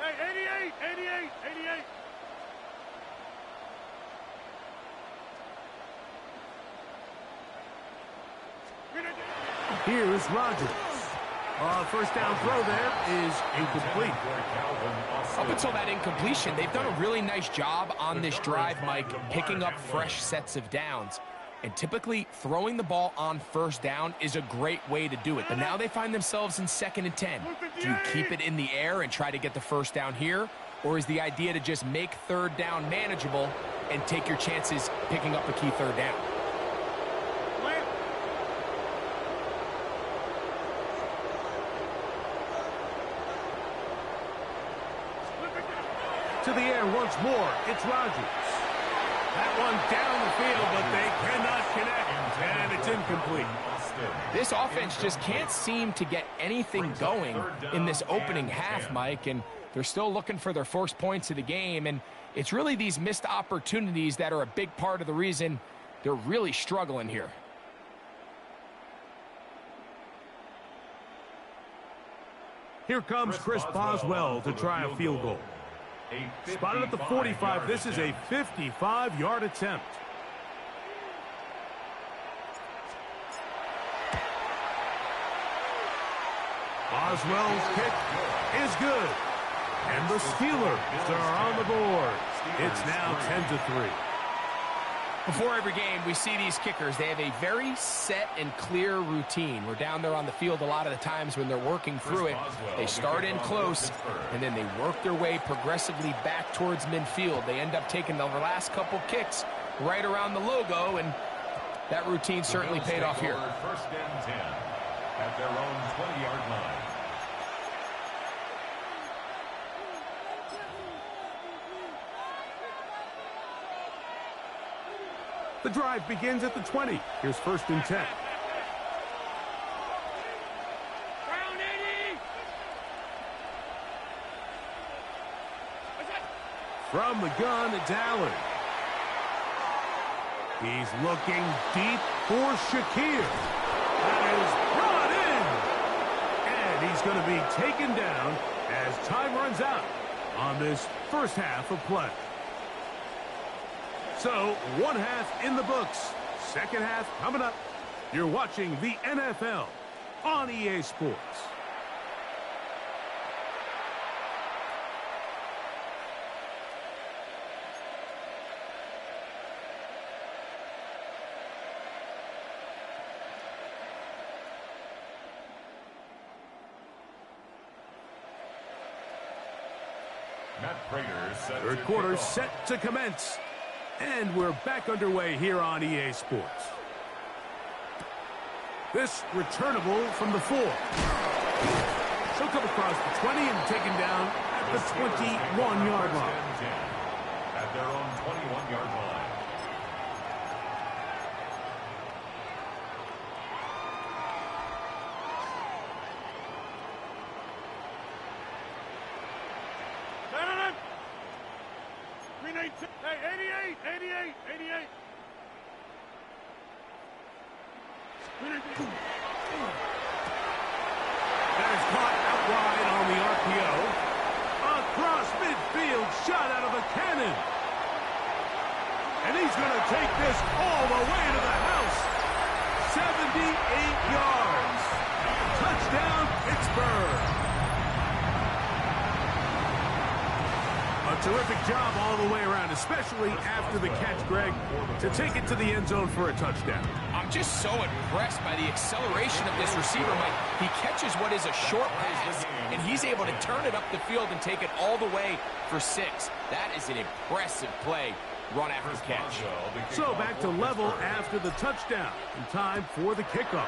Hey, 88. Here's Rodgers. First down throw there is incomplete. Up until that incompletion, they've done a really nice job on this drive, Mike, picking up fresh sets of downs. And typically, throwing the ball on first down is a great way to do it. But now they find themselves in 2nd and 10. Do you keep it in the air and try to get the first down here? Or is the idea to just make 3rd down manageable and take your chances picking up a key 3rd down? To the air once more, it's Rodgers. That one down the field, but they cannot connect, and it's incomplete. This offense just can't seem to get anything going in this opening half, Mike, and they're still looking for their first points of the game, and it's really these missed opportunities that are a big part of the reason they're really struggling here. Here comes Chris Boswell to try a field goal. Spotted at the 45. This is a 55-yard attempt. Boswell's kick is good. And the Steelers are on the board. It's now 10-3. Before every game, we see these kickers. They have a very set and clear routine. We're down there on the field a lot of the times when they're working through it. They start in close, and then they work their way progressively back towards midfield. They end up taking the last couple kicks right around the logo, and that routine certainly paid off here. First and 10 at their own 20-yard line. The drive begins at the 20. Here's first and 10. From the gun, it's Allen. He's looking deep for Shakir. That is brought in. And he's going to be taken down as time runs out on this first half of play. So, one half in the books. Second half coming up. You're watching the NFL on EA Sports. Third quarter set to commence. And we're back underway here on EA Sports. This returnable from the 4. She'll come across the 20 and taken down at the 21-yard line. At their own 21-yard line. Hey, 88. That is caught out wide on the RPO. Across midfield, shot out of a cannon. And he's going to take this all the way to the house. 78 yards. Touchdown, Pittsburgh. A terrific job all the way around, especially after the catch, Greg, to take it to the end zone for a touchdown. I'm just so impressed by the acceleration of this receiver, Mike. He catches what is a short pass, and he's able to turn it up the field and take it all the way for 6. That is an impressive play, run after catch. So back to level after the touchdown, and time for the kickoff.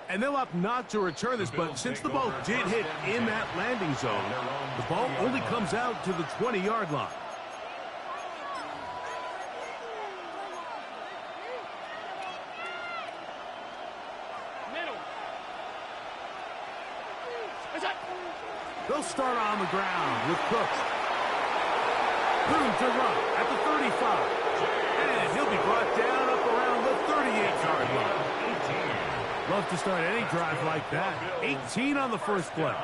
And they'll opt not to return this, but since the ball did hit in that landing zone, the ball only comes out to the 20-yard line. They'll start on the ground with Cook. Room to run at the 35. And he'll be brought down up around the 38-yard line. Love to start any drive like that. 18 on the first play.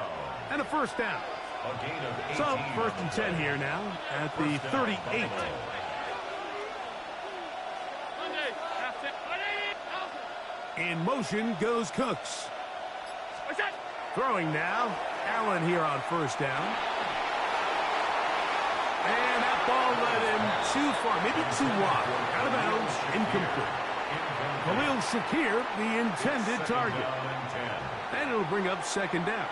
And a first down. So, first and 10 here now at the 38. In motion goes Cooks. Throwing now. Allen here on first down. And that ball led him too far, maybe too wide. Out of bounds, incomplete. Khalil Shakir, the intended target. And it'll bring up second down.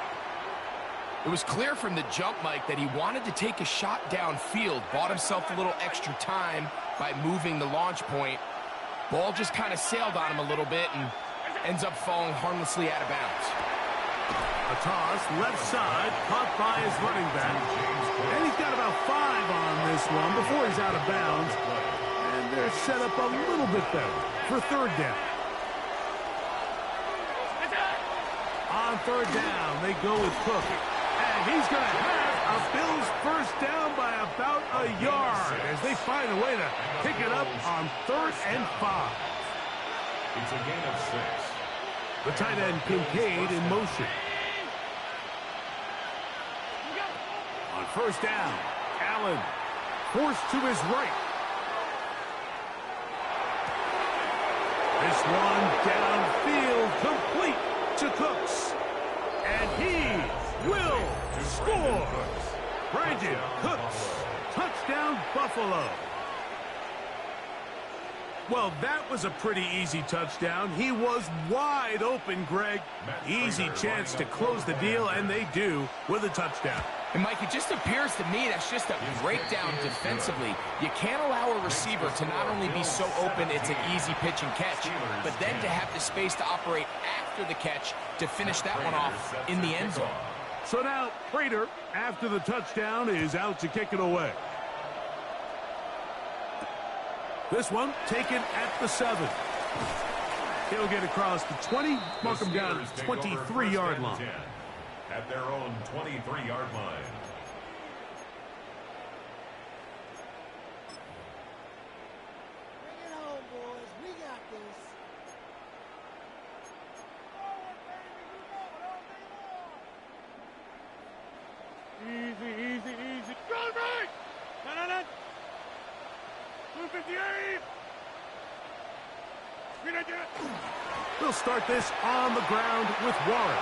It was clear from the jump, Mike, that he wanted to take a shot downfield, bought himself a little extra time by moving the launch point. Ball just kind of sailed on him a little bit and ends up falling harmlessly out of bounds. A toss, left side, caught by his running back. And he's got about 5 on this one before he's out of bounds. And they're set up a little bit better for third down. On third down, they go with Cook. And he's going to have a Bills first down by about a yard as they find a way to pick it up on 3rd and 5. It's a gain of 6. The tight end Kincaid in motion. On first down, Allen forced to his right. This one downfield, complete to Cooks. And he will score. Brandon Cooks, touchdown Buffalo. Well, that was a pretty easy touchdown. He was wide open, Greg. Easy chance to close the deal, and they do with a touchdown. And, Mike, it just appears to me that's just a breakdown defensively. You can't allow a receiver to not only be so open it's an easy pitch and catch, but then to have the space to operate after the catch to finish that one off in the end zone. So now, Prater, after the touchdown, is out to kick it away. This one taken at the 7. He'll get across the 20, mark him down at the 23-yard line. At their own 23-yard line. Bring it home, boys. We got this. Easy, easy, easy. Go right! No. 258! We'll start this on the ground with Warren.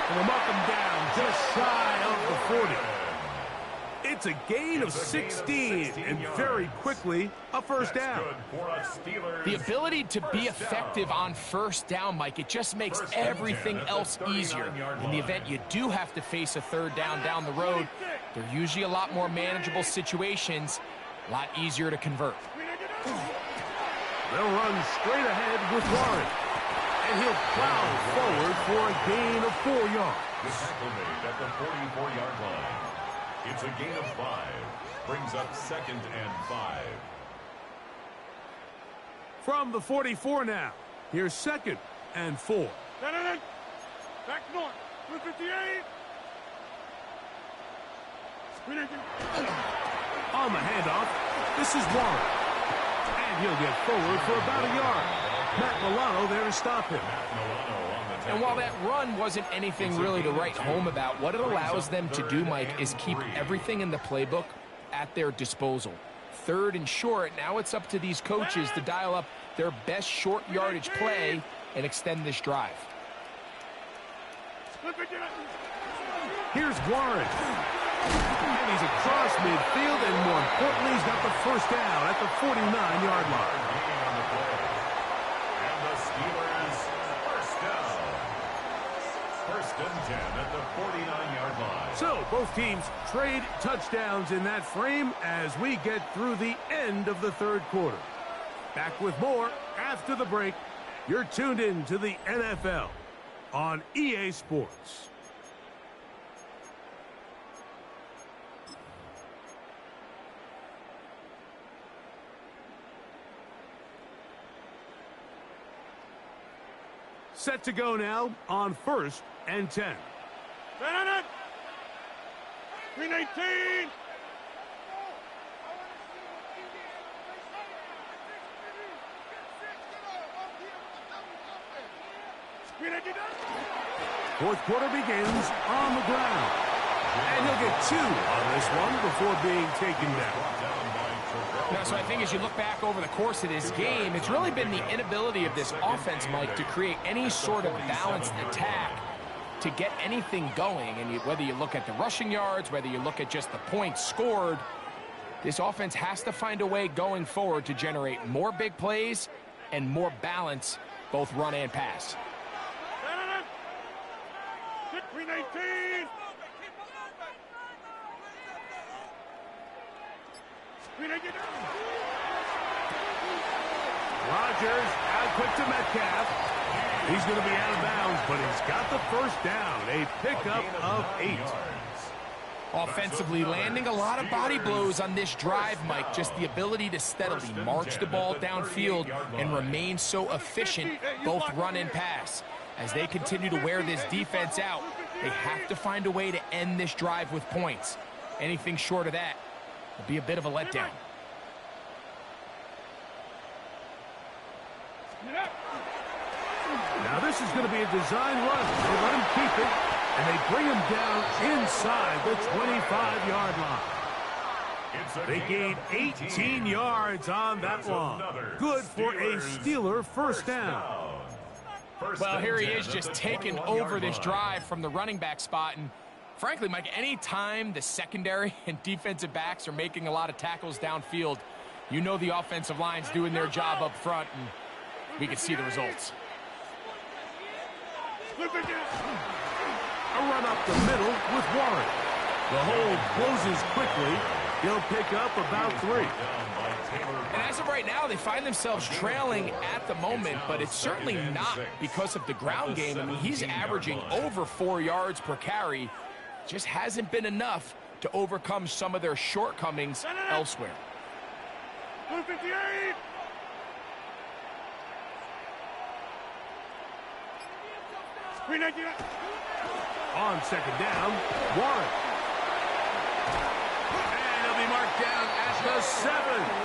And we'll mark him down just shy of the 40. It's a gain of 16, and very quickly, a first down. The ability to be effective on first down, Mike, it just makes everything else easier. In the event you do have to face a third down the road, they're usually a lot more manageable situations, a lot easier to convert. They'll run straight ahead with Warren. And he'll plow forward for a gain of 4 yards. The tackle made at the 44-yard line. It's a gain of 5. Brings up 2nd and 5. From the 44 now. Here's 2nd and 4. No. Back north. 258. On the handoff, this is Warren. And he'll get forward for about a yard. Matt Milano there to stop him. And while that run wasn't anything really to write home about, what it allows them to do, Mike, is keep everything in the playbook at their disposal. 3rd and short, now it's up to these coaches to dial up their best short yardage play and extend this drive. Here's Warren. And he's across midfield, and more importantly, he's got the first down at the 49-yard line. And the Steelers first down. 1st and 10 at the 49-yard line. So both teams trade touchdowns in that frame as we get through the end of the 3rd quarter. Back with more after the break. You're tuned in to the NFL on EA Sports. Set to go now on 1st and 10. 319. Fourth quarter begins on the ground. And he'll get 2 on this one before being taken down. Now, so I think as you look back over the course of this game, it's really been the inability of this offense, Mike, to create any sort of balanced attack to get anything going. And whether you look at the rushing yards, whether you look at just the points scored, this offense has to find a way going forward to generate more big plays and more balance, both run and pass. 319. Rodgers out quick to Metcalf. He's going to be out of bounds, but he's got the first down. A pickup of 8. Offensively, landing a lot of body blows on this drive, Mike. Just the ability to steadily march the ball downfield and remain so efficient, both run and pass. As they continue to wear this defense out, they have to find a way to end this drive with points. Anything short of that will be a bit of a letdown. Now this is going to be a design run. They let him keep it, and they bring him down inside the 25-yard line. They gain 18 yards on that one. Good for a Steeler first down. Well, here he is just taking over this drive from the running back spot. And frankly, Mike, anytime the secondary and defensive backs are making a lot of tackles downfield, you know the offensive line's doing their job up front, and we can see the results. A run up the middle with Warren. The hold closes quickly. He'll pick up about 3. And as of right now, they find themselves trailing at the moment, but it's certainly not because of the ground game. I mean, he's averaging over 4 yards per carry. Just hasn't been enough to overcome some of their shortcomings elsewhere. 258! On second down, Warren. And he'll be marked down at the 7.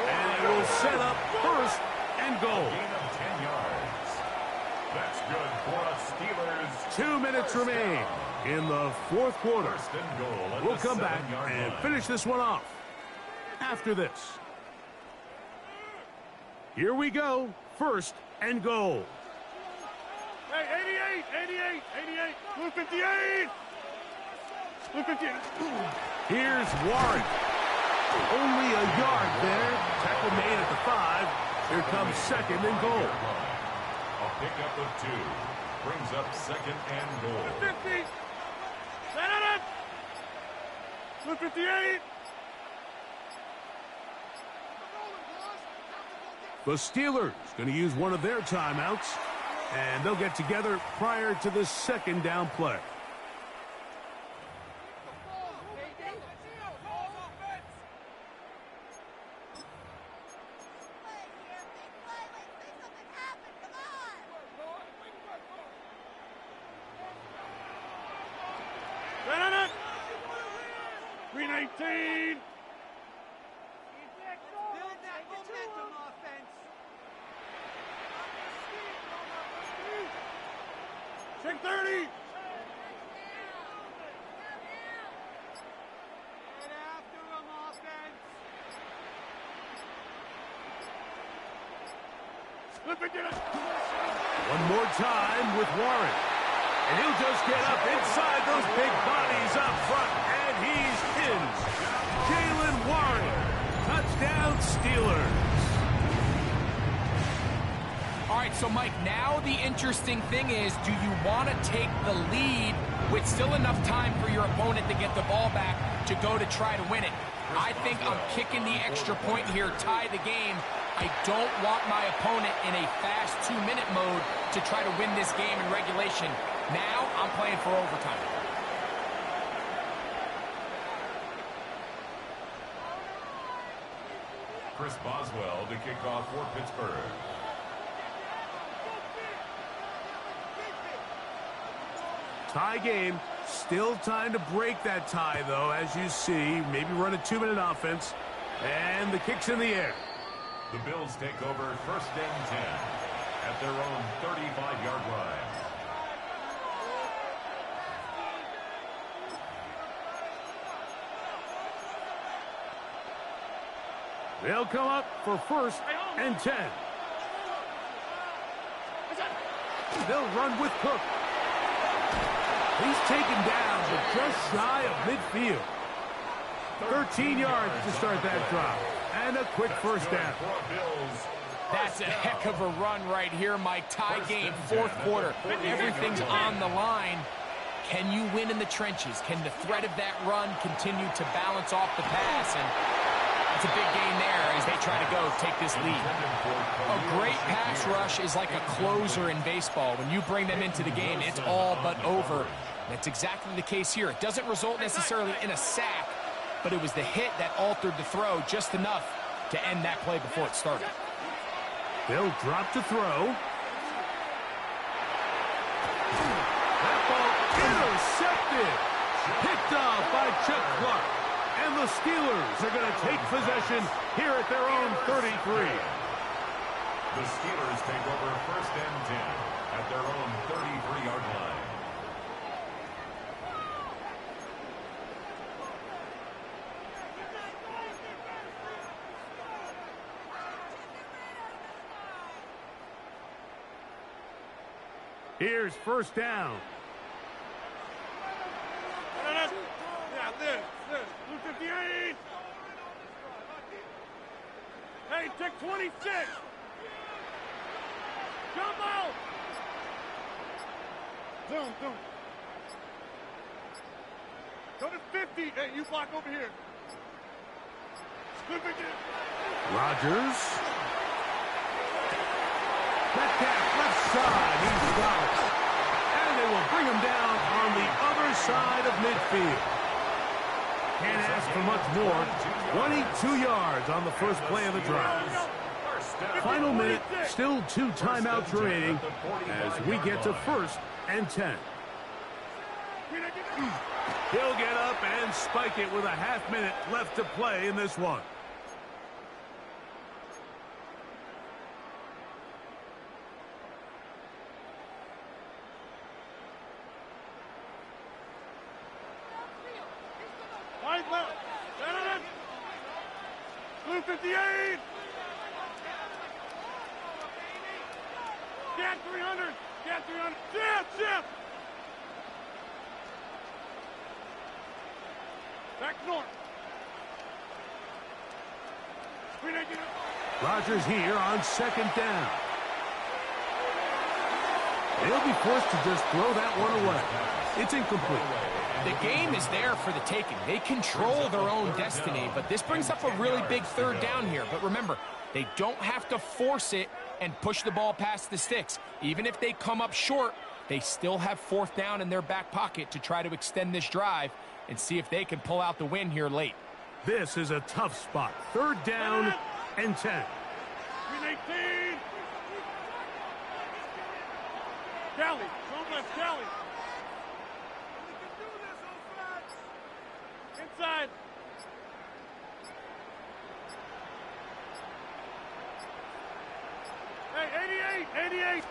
And it will set up first and goal. Gain of 10 yards. That's good for us Steelers. 2 minutes remain in the fourth quarter. First and goal at We'll the come back 7-yard and line. finish this one off after this. Here we go. First and goal. Hey, 88, 258! 258! Here's Warren. Only a yard there. Tackle made at the 5. Here comes second and goal. A pickup of 2. Brings up second and goal. 50! Set it up! 258! The Steelers going to use one of their timeouts, and they'll get together prior to the second down play. Set it up! 319! Build that momentum offense. 630! Get after him, offense. 259! One more time with Warren. And he'll just get up inside those big bodies up front, and he's in. Jalen Warren, touchdown Steelers. All right, so Mike, now the interesting thing is, do you want to take the lead with still enough time for your opponent to get the ball back to go to try to win it? I think I'm kicking the extra point here, tie the game. I don't want my opponent in a fast 2-minute mode to try to win this game in regulation. Now I'm playing for overtime. Chris Boswell to kick off for Pittsburgh. Tie game. Still time to break that tie, though, as you see. Maybe run a 2-minute offense. And the kick's in the air. The Bills take over first and 10 at their own 35-yard line. They'll come up for first and 10. They'll run with Cook. He's taken down, but just shy of midfield. 13 yards to start that drive. And a quick first down. That's a heck of a run right here, Mike. Tie game, fourth quarter. Everything's on the line. Can you win in the trenches? Can the threat of that run continue to balance off the pass? And that's a big gain there as they try to go take this lead. A great pass rush is like a closer in baseball. When you bring them into the game, it's all but over. That's exactly the case here. It doesn't result necessarily in a sack, but it was the hit that altered the throw just enough to end that play before it started. They'll drop to throw. That ball intercepted. Picked off by Chuck Clark. And the Steelers are going to take possession here at their own 33. The Steelers take over first and 10 at their own 33-yard line. Here's first down. Yeah, this. Blue 58. Hey, check 26. Jump out. Zoom. Go to 50. Hey, you block over here. Good begin. Rodgers. Metcalf left side. He's got it. And they will bring him down on the other side of midfield. Can't ask for much more. 22 yards on the first play of the drive. Final minute, still 2 timeouts remaining as we get to 1st and 10. He'll get up and spike it with a half-minute left to play in this one. Wide left. Blue 58. Get 300. Get 300. Shift. Back north. Rodgers here on 2nd down. They'll be forced to just throw that one away. It's incomplete. The game is there for the taking. They control their own destiny, but this brings up a really big 3rd down here. But remember, they don't have to force it and push the ball past the sticks. Even if they come up short, they still have 4th down in their back pocket to try to extend this drive and see if they can pull out the win here late. This is a tough spot. 3rd down and 10. 318. Kelly. Don't left Kelly. Inside. Hey, 88.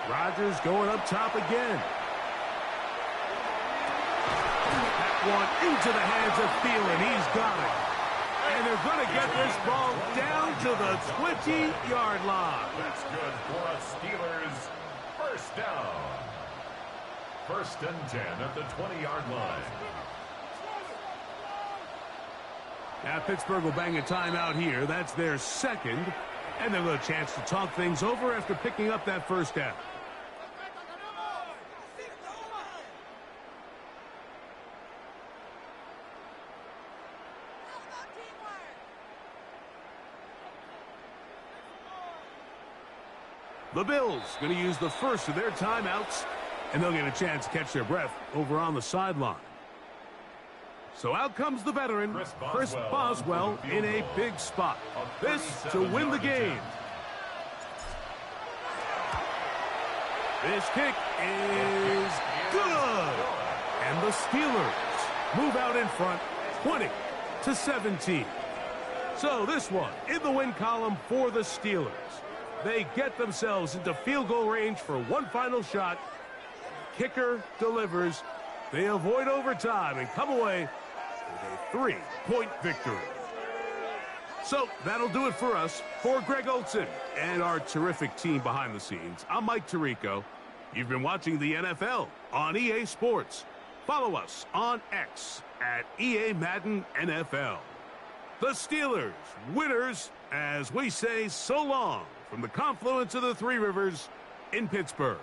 Rodgers going up top again. That one into the hands of Thielen. He's got it. And they're going to get this ball down to the 20-yard line. That's good for a Steelers first down. 1st and 10 at the 20-yard line. Now Pittsburgh will bang a timeout here. That's their 2nd. And they'll have a chance to talk things over after picking up that 1st down. The Bills going to use the first of their timeouts, and they'll get a chance to catch their breath over on the sideline. So out comes the veteran, Chris Boswell, in a big spot. This to win the game. This kick is good. And the Steelers move out in front, 20-17. So this one in the win column for the Steelers. They get themselves into field goal range for one final shot. Kicker delivers. They avoid overtime and come away with a 3-point victory. So that'll do it for us. For Greg Olson and our terrific team behind the scenes, I'm Mike Tirico. You've been watching the NFL on EA Sports. Follow us on X at EA Madden NFL. The Steelers, winners, as we say so long from the confluence of the Three Rivers in Pittsburgh.